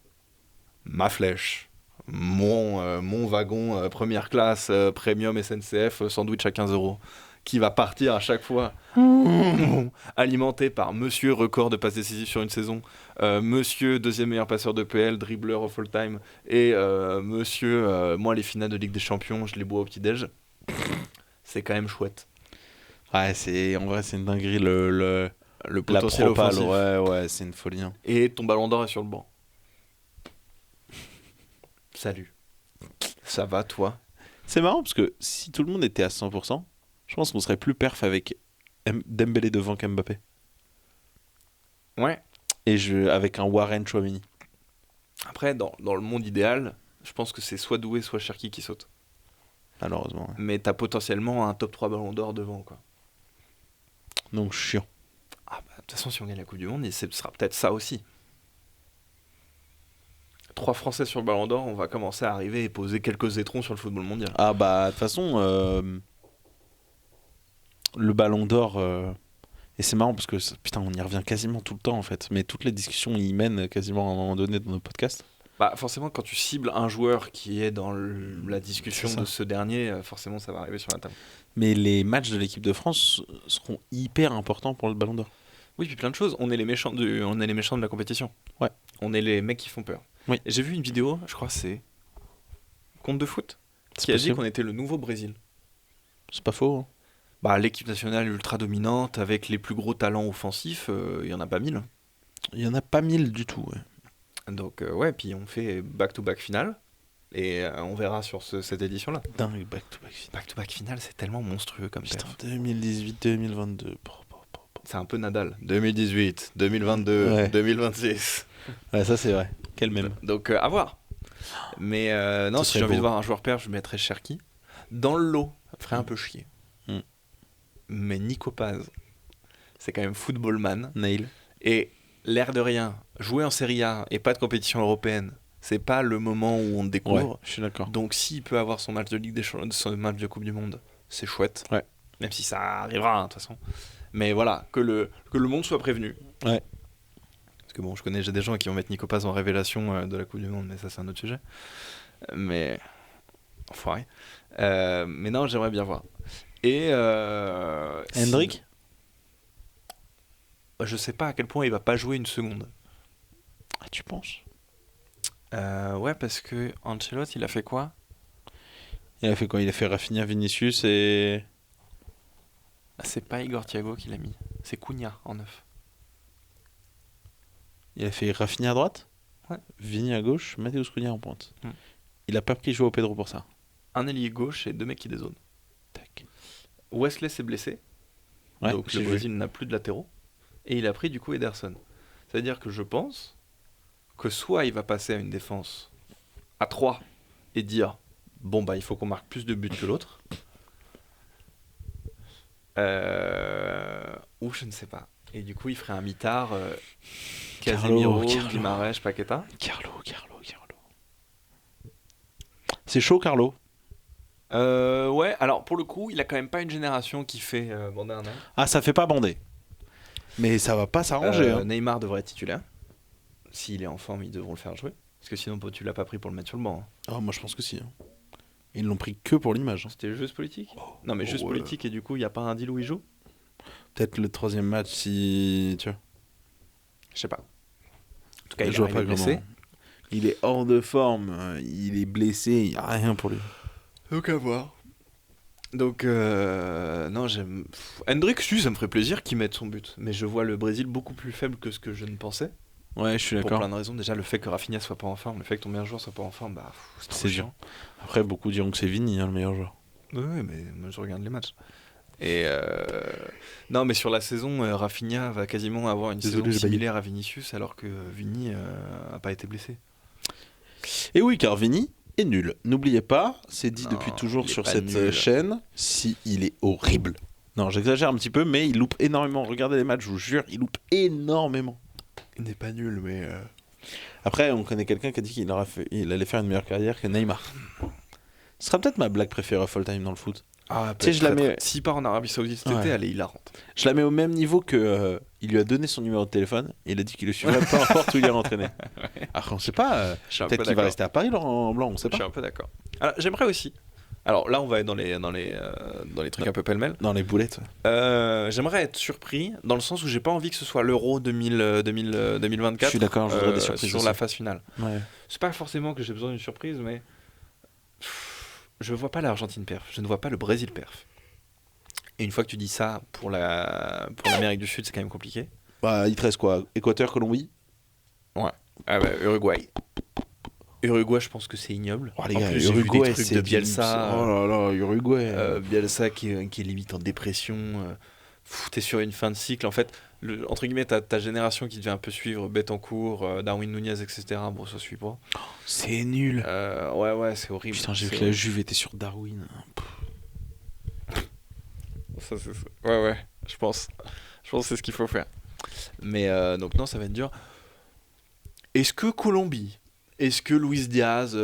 ma flèche, mon wagon première classe, premium SNCF, sandwich à 15 €, qui va partir à chaque fois, alimenté par monsieur record de passes décisives sur une saison, monsieur deuxième meilleur passeur de PL, dribbleur of all time, et monsieur, moi les finales de Ligue des Champions, je les bois au petit-déj. C'est quand même chouette. Ouais, en vrai, c'est une dinguerie le potentiel la propale, offensif. ouais, c'est une folie. Hein. Et ton ballon d'or est sur le banc. Salut. Ça va, toi? C'est marrant parce que si tout le monde était à 100%, je pense qu'on serait plus perf avec Dembélé devant qu'Mbappé. Ouais. Et avec un Warren Chouameni. Après, dans le monde idéal, je pense que c'est soit Doué, soit Cherki qui saute. Malheureusement. Ouais. Mais t'as potentiellement un top 3 ballon d'or devant, quoi. Donc chiant. Ah bah, de toute façon, si on gagne la Coupe du Monde, ce sera peut-être ça aussi. 3 Français sur le ballon d'or, on va commencer à arriver et poser quelques étrons sur le football mondial. Ah bah de toute façon, le ballon d'or, et c'est marrant parce que putain, on y revient quasiment tout le temps en fait, mais toutes les discussions y mènent quasiment à un moment donné dans nos podcasts. Bah forcément, quand tu cibles un joueur qui est dans la discussion C'est ça. de ce dernier, forcément ça va arriver sur la table. Mais les matchs de l'équipe de France seront hyper importants pour le ballon d'or. Oui, puis plein de choses. On est les méchants de la compétition. Ouais. On est les mecs qui font peur. Oui. Et j'ai vu une vidéo, je crois que c'est Compte de foot, C'est qui a dit possible. qu'on était le nouveau Brésil. C'est pas faux. Hein. Bah, l'équipe nationale ultra dominante, avec les plus gros talents offensifs, il y en a pas 1000. Il y en a pas 1000 du tout. Ouais. Donc ouais, puis on fait back-to-back finale, et on verra sur cette édition-là. Dingue, back-to-back. Back-to-back finale, c'est tellement monstrueux comme Putain, perf. 2018-2022. C'est un peu Nadal. 2018, 2022, Ouais. 2026. Ouais, ça c'est vrai. Quel même. Donc à voir. Mais non, Ce si serait j'ai envie beau. de voir un joueur perf, je mettrais Cherki. Dans le lot, ça ferait un peu chier. Mm. Mais Nico Paz, c'est quand même footballman. Nail. Et l'air de rien, jouer en Serie A et pas de compétition européenne, C'est pas le moment où on le découvre. Ouais, je suis d'accord. Donc s'il peut avoir son match de Ligue des Champions, son match de Coupe du Monde, c'est chouette. Ouais. Même si ça arrivera, de toute façon. Mais voilà, que le monde soit prévenu. Ouais. Parce que bon, j'ai des gens qui vont mettre Nico Paz en révélation de la Coupe du Monde, mais ça c'est un autre sujet. Mais... Enfoiré. Mais non, j'aimerais bien voir. Et... Hendrik je sais pas à quel point il va pas jouer une seconde. Ah, tu penses? Ouais, parce que Ancelotti, il a fait quoi? Il a fait quoi? Il a fait Rafinha, Vinicius et... Ah, c'est pas Igor Thiago qui l'a mis. C'est Cunha en 9. Il a fait Rafinha à droite, Ouais. Vini à gauche, Matheus Cunha en pointe. Hmm. Il a pas pris Joao Pedro pour ça. Un ailier gauche et 2 mecs qui dézonent. Tac. Wesley s'est blessé. Ouais, Donc j'ai le vu. Brésil n'a plus de latéraux. Et il a pris du coup Ederson. C'est-à-dire que je pense que soit il va passer à une défense à 3 et dire bon bah il faut qu'on marque plus de buts que l'autre. Ou je ne sais pas. Et du coup il ferait un mitard Casemiro, Carlo. Guimarães, Paqueta. Carlo. C'est chaud, Carlo. Ouais, alors pour le coup il a quand même pas une génération qui fait bander un an. Ah, ça fait pas bander. Mais ça va pas s'arranger. Hein. Neymar devrait être titulaire. S'il est en forme, ils devront le faire jouer. Parce que sinon, tu l'as pas pris pour le mettre sur le banc. Hein. Ah, moi, je pense que si. Hein. Ils l'ont pris que pour l'image. Hein. C'était juste politique. Non, mais juste politique, et du coup, il n'y a pas un deal où il joue. Peut-être le troisième match si... Tu vois. Je sais pas. En tout cas, il Je vois est blessé. Il est hors de forme. Il est blessé. Il n'y a rien pour lui. Donc à voir. Donc, non, j'aime... Hendrik, si, ça me ferait plaisir qu'il mette son but. Mais je vois le Brésil beaucoup plus faible que ce que je ne pensais. Ouais, je suis Pour d'accord. plein de raisons. Déjà, le fait que Rafinha soit pas en forme, le fait que ton meilleur joueur soit pas en forme, bah, C'est dur. Après, beaucoup diront que c'est Vini, hein, le meilleur joueur. Oui, mais moi je regarde les matchs. Et non, mais sur la saison, Rafinha va quasiment avoir une Désolé, saison j'ai baillé. similaire à Vinicius, alors que Vini a pas été blessé. Et oui, car Vini est nul. N'oubliez pas, c'est dit Non, depuis toujours il est sur pas cette nul. chaîne, si il est horrible. Non, j'exagère un petit peu, mais il loupe énormément. Regardez les matchs, je vous jure, il loupe énormément. Il n'est pas nul, mais. Après, on connaît quelqu'un qui a dit qu'il allait faire une meilleure carrière que Neymar. Ce sera peut-être ma blague préférée of all time dans le foot. Ah, Tu sais, je la mets- S'il part en Arabie Saoudite cet été, Ouais. elle est hilarante. Je la mets au même niveau que il lui a donné son numéro de téléphone et il a dit qu'il le suivrait peu importe où il est entraîné. Après, on sait pas. Je suis un Peut-être peu qu'il va d'accord. rester à Paris, Laurent Blanc, on sait Je suis pas. un peu d'accord. Alors, j'aimerais aussi. Alors là, on va être dans les trucs un peu pêle-mêle. Dans les boulettes. J'aimerais être surpris dans le sens où j'ai pas envie que ce soit l'Euro 2024. Je suis d'accord, je voudrais des surprises sur aussi. la phase finale. Ouais. C'est pas forcément que j'ai besoin d'une surprise, mais je vois pas l'Argentine perf, je ne vois pas le Brésil perf. Et une fois que tu dis ça pour l'Amérique du Sud, c'est quand même compliqué. Bah, il te reste quoi? Équateur, Colombie? Ah bah, Uruguay. Uruguay, je pense que c'est ignoble. Oh, les En gars, plus, j'ai vu Uruguay, des trucs c'est de Bielsa. Oh là là, Uruguay. Bielsa qui est limite en dépression. T'es sur une fin de cycle. En fait, entre guillemets, ta génération qui devait un peu suivre Betancourt, Darwin Nunez, etc. Bon, ça suit pas. C'est nul. Ouais, c'est horrible. Putain, j'ai vu C'est que la horrible. Juve était sur Darwin. Ouais, je pense. Je pense que c'est ce qu'il faut faire. Mais donc, non, ça va être dur. Est-ce que Colombie, est-ce que Luis Diaz dans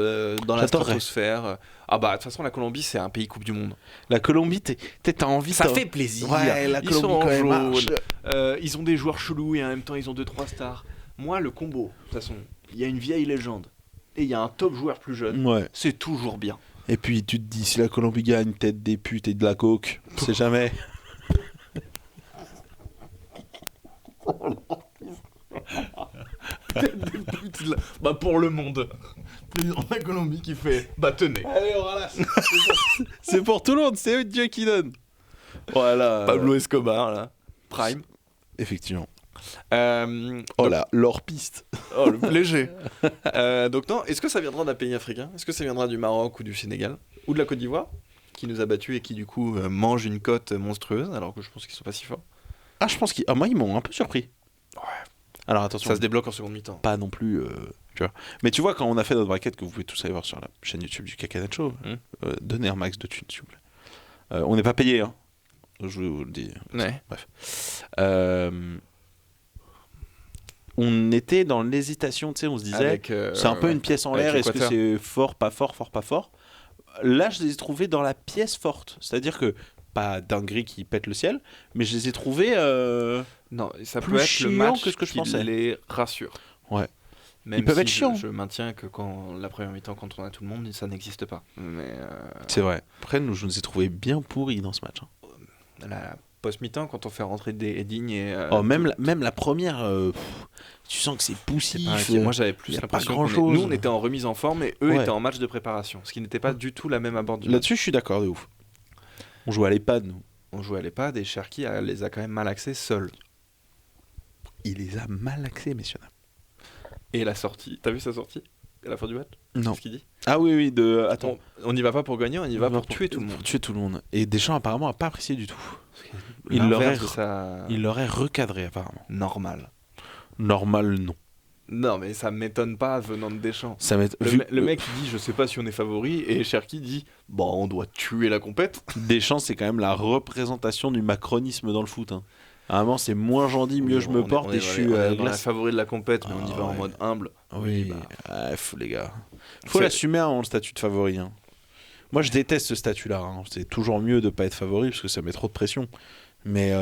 la J'adorerais. stratosphère Ah bah, de toute façon, la Colombie, c'est un pays Coupe du Monde. La Colombie, t'as envie. Ça t'as- fait plaisir. Ouais, la Ils Colombie, sont en quand même, jaune. marche. Ils ont des joueurs chelous et en même temps, ils ont 2-3 stars. Moi, le combo, de toute façon, il y a une vieille légende et il y a un top joueur plus jeune. Ouais. C'est toujours bien. Et puis tu te dis, si la Colombie gagne, tête des putes et de la coke, on sait jamais. Bah, pour le monde. On a Colombie qui fait. Bah, tenez. Allez, on ralasse. C'est pour tout le monde, c'est eux Dieu qui donne. Voilà. Pablo Escobar, là. Prime. Effectivement. Euh, Oh là, leur piste. Oh, le léger. Donc non, est-ce que ça viendra d'un pays africain? Est-ce que ça viendra du Maroc ou du Sénégal? Ou de la Côte d'Ivoire? Qui nous a battus et qui du coup mange une cote monstrueuse, alors que je pense qu'ils sont pas si forts. Ah, je pense qu'ils. Ah, moi, ils m'ont un peu surpris. Ouais. Alors attention. Ça se débloque en seconde mi-temps. Pas non plus. Tu vois. Mais tu vois, quand on a fait notre braquette, que vous pouvez tous aller voir sur la chaîne YouTube du Cacanet Show, donnez un max de thunes, s'il vous plaît. On n'est pas payé, hein. Je vous le dis. Ouais. Bref. on était dans l'hésitation, tu sais, on se disait, Avec, c'est un peu une pièce en avec l'air, est-ce que l'Équateur. c'est fort, pas fort, fort, pas fort. Là, je les ai trouvés dans la pièce forte, c'est-à-dire que pas dinguerie qui pète le ciel, mais je les ai trouvés. Non, ça Plus peut être le chiant match que ce que je qui pensais. les rassure. Ouais. Même Ils peuvent si être chiants. Je maintiens que quand la première mi-temps, quand on a tout le monde, ça n'existe pas. Mais C'est vrai. Après, je nous ai trouvés bien pourris dans ce match. la post-mi-temps, quand on fait rentrer des Digne et Même la première, tu sens que c'est c'est poussif. pas inquiet. Moi, j'avais y plus a pas l'impression grand-chose. nous, on était en remise en forme et eux Ouais. étaient en match de préparation, ce qui n'était pas du tout la même abord du match. Là-dessus, je suis d'accord de ouf. On jouait à l'EHPAD, nous. On jouait à l'EHPAD et Cherki les a quand même mal axés seul. Il les a mal axés, messieurs. Et la sortie, t'as vu sa sortie à la fin du match? Non. Ce qu'il dit. Ah oui, attends. On n'y va pas pour gagner, on y va pour tuer tout le monde. Pour tuer tout le monde. Et Deschamps, apparemment, n'a pas apprécié du tout. Il L'inverse l'aurait de sa... Il l'aurait recadré, apparemment. normal. Normal, non. Non, mais ça m'étonne pas venant de Deschamps. Ça m'est... Le mec il dit je sais pas si on est favori et Cherki dit bon on doit tuer la compète. Deschamps, c'est quand même la représentation du macronisme dans le foot. Hein. À un moment, c'est moins j'en dis, mieux je me porte et je suis on à est dans la glace. favori de la compète mais on y Ah va en ouais. mode humble. Oui, bah. les gars. Faut C'est- l'assumer hein, le statut de favori. Hein. Moi, je déteste ce statut-là. Hein. C'est toujours mieux de pas être favori parce que ça met trop de pression. Mais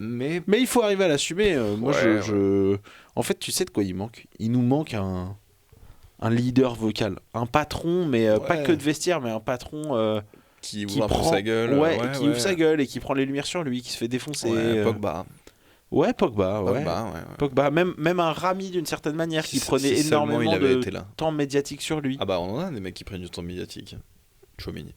il faut arriver à l'assumer. Moi, Ouais, En fait, tu sais de quoi il manque? Il nous manque un leader vocal. Un patron, mais pas Ouais. que de vestiaire, mais un patron qui qui ouvre un peu prend sa gueule. Ouais, qui ouvre sa gueule et qui prend les lumières sur lui, qui se fait défoncer. Ouais, Pogba. Ouais, Pogba, ouais. Pogba, ouais. Pogba, même un Rami d'une certaine manière qui prenait Si seulement énormément il avait de été là. temps médiatique sur lui. Ah bah on en a des mecs qui prennent du temps médiatique. Chouamini.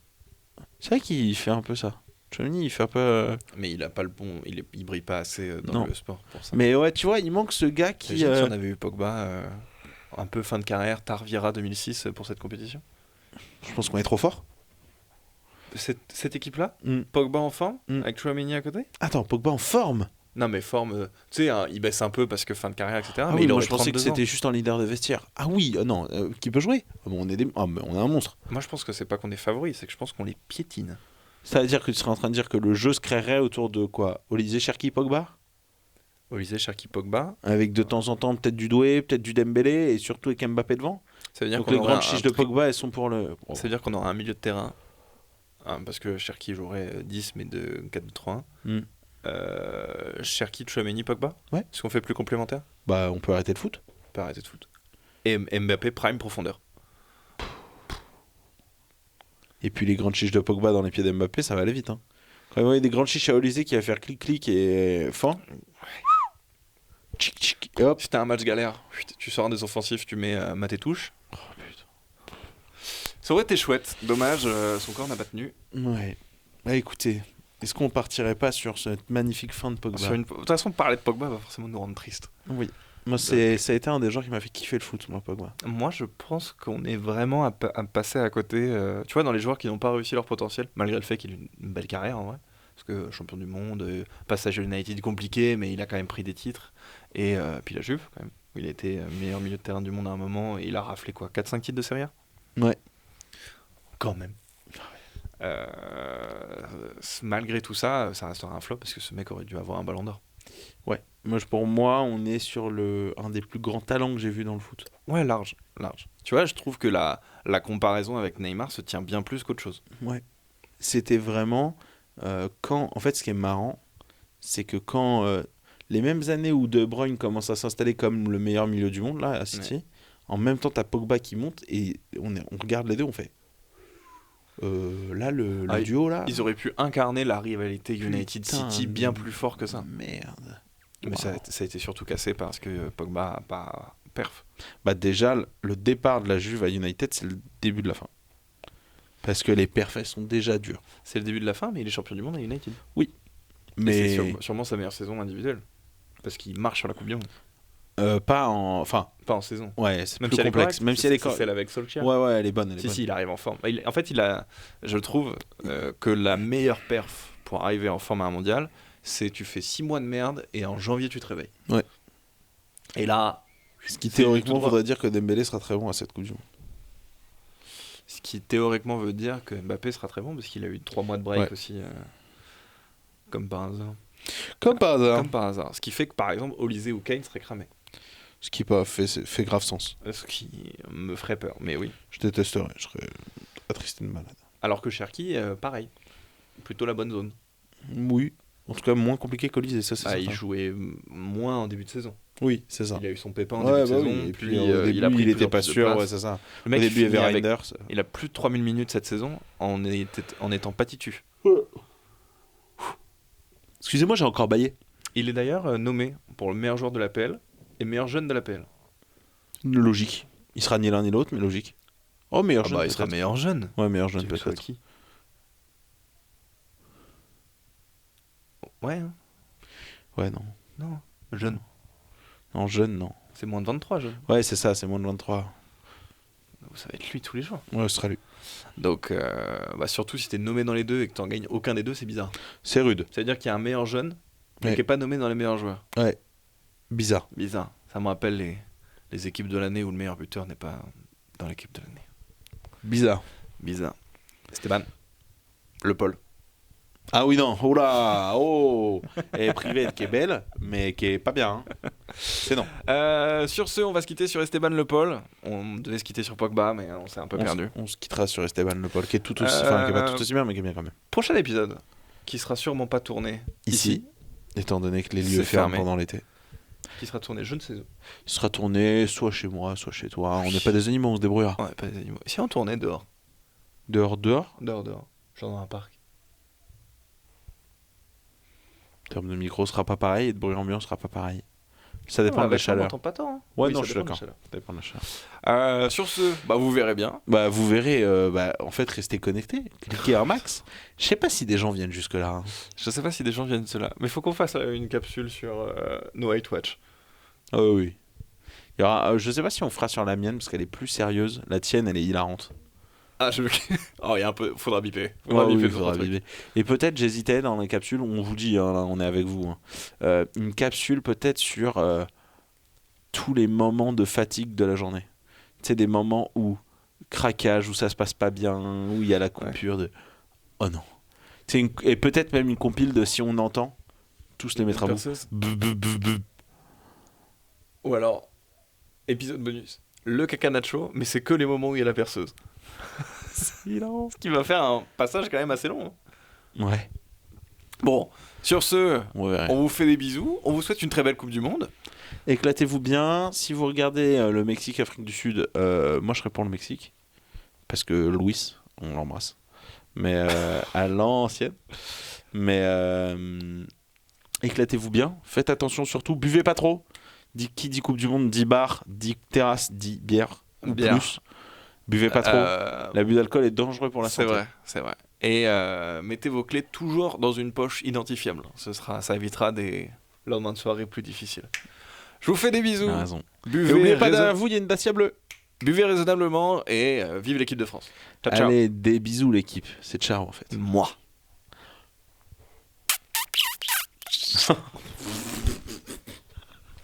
C'est vrai qu'il fait un peu ça. Tchouaméni, il fait un peu. Mais il a pas le bon, il brille pas assez dans Non. le sport pour ça. Mais ouais, tu vois, il manque ce gars qui. Imagine si on avait eu Pogba un peu fin de carrière, Tarviera 2006 pour cette compétition. Je pense qu'on est trop fort. Cette équipe-là, Mm. Pogba en forme, Mm. avec Chouamini à côté. Attends, Pogba en forme. Non mais forme, tu sais, hein, il baisse un peu parce que fin de carrière, etc. Ah mais oui, il moi aurait je pensais que 32 ans. c'était juste un leader de vestiaire. Ah oui, non, qui peut jouer. Ah bon, mais on est un monstre. Moi je pense que c'est pas qu'on est favori, c'est que je pense qu'on les piétine. Ça veut dire que tu serais en train de dire que le jeu se créerait autour de quoi? Olysée, Cherki, Pogba? Olysée, Cherki, Pogba. Avec de temps en temps peut-être du Doué, peut-être du Dembélé et surtout avec Mbappé devant. Ça veut dire Donc qu'on les aura grandes chiches de Pogba, elles sont pour le. Ça veut dire qu'on aura un milieu de terrain. Parce que Cherki jouerait 10 mais de 4-2-3-1. Mm. Cherki, Chouameni, Pogba. Ouais. Est-ce qu'on fait plus complémentaire? Bah, on peut arrêter le foot. On peut arrêter de foot. Et Mbappé, prime profondeur. Et puis les grandes chiches de Pogba dans les pieds d'Mbappé, ça va aller vite. Hein. Quand il y a des grandes chiches à Olysée qui va faire clic-clic et fin. Tchic, tchic, et hop. Si t'as un match galère, tu sors un des offensifs, tu mets Maté touche. Oh, putain. Ça aurait été chouette. Dommage, son corps n'a pas tenu. Ouais. Bah écoutez, est-ce qu'on partirait pas sur cette magnifique fin de Pogba? De toute façon, parler de Pogba va forcément nous rendre tristes. Oui. Moi, ça a été un des gens qui m'a fait kiffer le foot, moi, Pogba. Moi, je pense qu'on est vraiment à passer à côté. Tu vois, dans les joueurs qui n'ont pas réussi leur potentiel, malgré le fait qu'il ait une belle carrière en vrai. Parce que champion du monde, passage à United compliqué, mais il a quand même pris des titres. Et puis la Juve, quand même, où il a été meilleur milieu de terrain du monde à un moment. Et il a raflé quoi, 4-5 titres de Serie A? Ouais. Quand même. Malgré tout ça, ça restera un flop parce que ce mec aurait dû avoir un ballon d'or. Ouais. Pour moi, on est sur un des plus grands talents que j'ai vu dans le foot. Ouais, large. Tu vois, je trouve que la comparaison avec Neymar se tient bien plus qu'autre chose. Ouais. C'était vraiment en fait, ce qui est marrant, c'est que quand les mêmes années où De Bruyne commence à s'installer comme le meilleur milieu du monde là à City, en même temps t'as Pogba qui monte et on regarde les deux, on fait là le duo là. Ils auraient pu incarner la rivalité United Putain, City bien plus fort que ça. Merde. Mais ça a été surtout cassé parce que Pogba a pas perf. Bah déjà le départ de la Juve à United, c'est le début de la fin. Parce que les perfs elles sont déjà dures. C'est le début de la fin, mais il est champion du monde à United. Mais Et c'est sûrement sa meilleure saison individuelle. Parce qu'il marche sur la Coupe du Monde. pas en Pas en saison. ouais, c'est Même plus si elle est complexe. correcte, Même si elle est c'est celle avec Solskjaer. ouais, elle est bonne. Si, il arrive en forme. En fait, je trouve que la meilleure perf pour arriver en forme à un mondial, c'est tu fais 6 mois de merde et en janvier tu te réveilles. Ouais. Et là, Ce qui c'est théoriquement tout droit. voudrait dire que Dembélé sera très bon à cette Coupe du Monde. Ce qui théoriquement veut dire que Mbappé sera très bon parce qu'il a eu 3 mois de break Ouais. aussi. Comme par hasard. Comme par hasard. Comme par hasard. Ce qui fait que par exemple, Olysée ou Kane seraient cramés. Ce qui pas fait grave sens. Ce qui me ferait peur, mais oui. Je détesterais, je serais attristé de malade. Alors que Cherki, pareil. Plutôt la bonne zone. Oui. En tout cas, moins compliqué qu'Olysée, ça c'est Il certain. jouait moins en début de saison. Oui, c'est ça. Il a eu son pépin en début de saison. Oui. Et puis, puis, au début, il a pris il était toujours pas plus de sûr, place. ouais, c'est ça. Le Au mec, début, il y avait finit avec- Reinders. Il a plus de 3000 minutes cette saison en étant pas titu. Excusez-moi, j'ai encore baillé. Il est d'ailleurs nommé pour le meilleur joueur de l'APL et meilleur jeune de l'APL. Logique. Il sera ni l'un ni l'autre, mais logique. Oh, meilleur jeune, Il sera peut-être. meilleur jeune. Ouais, meilleur jeune, Tu veux que ce soit peut-être. qui Ouais, hein. Ouais, non. Non, jeune. Non, jeune, non. C'est moins de 23 jeune. Ouais, c'est ça, c'est moins de 23. Ça va être lui tous les jours. Ouais, ce sera lui. Donc, surtout si t'es nommé dans les deux et que t'en gagnes aucun des deux, c'est bizarre. C'est rude. Ça veut dire qu'il y a un meilleur jeune, mais Ouais. qui est pas nommé dans les meilleurs joueurs. Ouais. Bizarre. Bizarre. Ça me rappelle les équipes de l'année où le meilleur buteur n'est pas dans l'équipe de l'année. Bizarre. Bizarre. Esteban. Le Paul. Ah oui, non. Oh là. Oh. Et Privé qui est belle, mais qui est pas bien. Hein. C'est non. Sur ce, on va se quitter sur Esteban Le Paul. On devait se quitter sur Pogba, mais on s'est un peu perdu. On se quittera sur Esteban Le Paul, qui est tout aussi, enfin, qui est pas tout aussi bien, mais qui est bien quand même. Prochain épisode, qui sera sûrement pas tourné Ici, étant donné que les C'est lieux ferment fermé. pendant l'été. Qui sera tourné, je ne sais où. Il sera tourné soit chez moi, soit chez toi. On n'est pas des animaux, on se débrouillera. Ouais, pas des animaux. Si on tournait dehors. Dehors. Dehors. Genre dans un parc. En termes de micro, sera pas pareil, et de bruit ambiant sera pas pareil. Ça dépend de la chaleur. On n'entend pas tant. Hein. Ouais, Oui, non, ça je suis dépend de la d'accord. chaleur. Ça dépend de la chaleur. Sur ce, vous verrez bien. Bah, vous verrez, en fait, restez connectés. Cliquez Air Max. Je sais pas si des gens viennent jusque-là. Hein. Je sais pas si des gens viennent de cela, mais faut qu'on fasse une capsule sur No Hate Watch. Ah oui. Il y aura, je sais pas si on fera sur la mienne, parce qu'elle est plus sérieuse. La tienne, elle est hilarante. Ah, je veux oh, il y a un peu. Faudra biper. Ouais, oui, biper, faudra truc. biper. Et peut-être, j'hésitais dans les capsules, on vous dit, hein, là, on est avec vous. Hein. Une capsule peut-être sur tous les moments de fatigue de la journée. Tu sais, des moments où craquage, où ça se passe pas bien, où il y a la coupure de. Oh non. Tu sais, et peut-être même une compile de si on entend, tous les mettre à bout. Perceuse. Bou, bou, bou, bou. Ou alors, épisode bonus. Le caca nacho, mais c'est que les moments où il y a la perceuse. Ce qui va faire un passage quand même assez long. Hein. Ouais, Bon, sur ce, on verra. on vous fait des bisous. On vous souhaite une très belle Coupe du Monde. Éclatez-vous bien. Si vous regardez le Mexique, Afrique du Sud, moi je serais pour le Mexique. Parce que Luis, on l'embrasse. Mais à l'ancienne. Mais éclatez-vous bien. Faites attention surtout. Buvez pas trop. Qui dit Coupe du Monde dit bar, dit terrasse, dit bière. Ou Bière. plus. Buvez pas trop. L'abus d'alcool est dangereux pour la C'est santé. vrai, c'est vrai. Et mettez vos clés toujours dans une poche identifiable. Ça évitera des lendemains de soirée plus difficiles. Je vous fais des bisous. T'as raison. Buvez, Et n'oubliez pas raison- derrière vous, il y a une Dacia bleue. buvez raisonnablement et vive l'équipe de France. Ciao, ciao. Allez, des bisous l'équipe. C'est ciao en fait. Moi.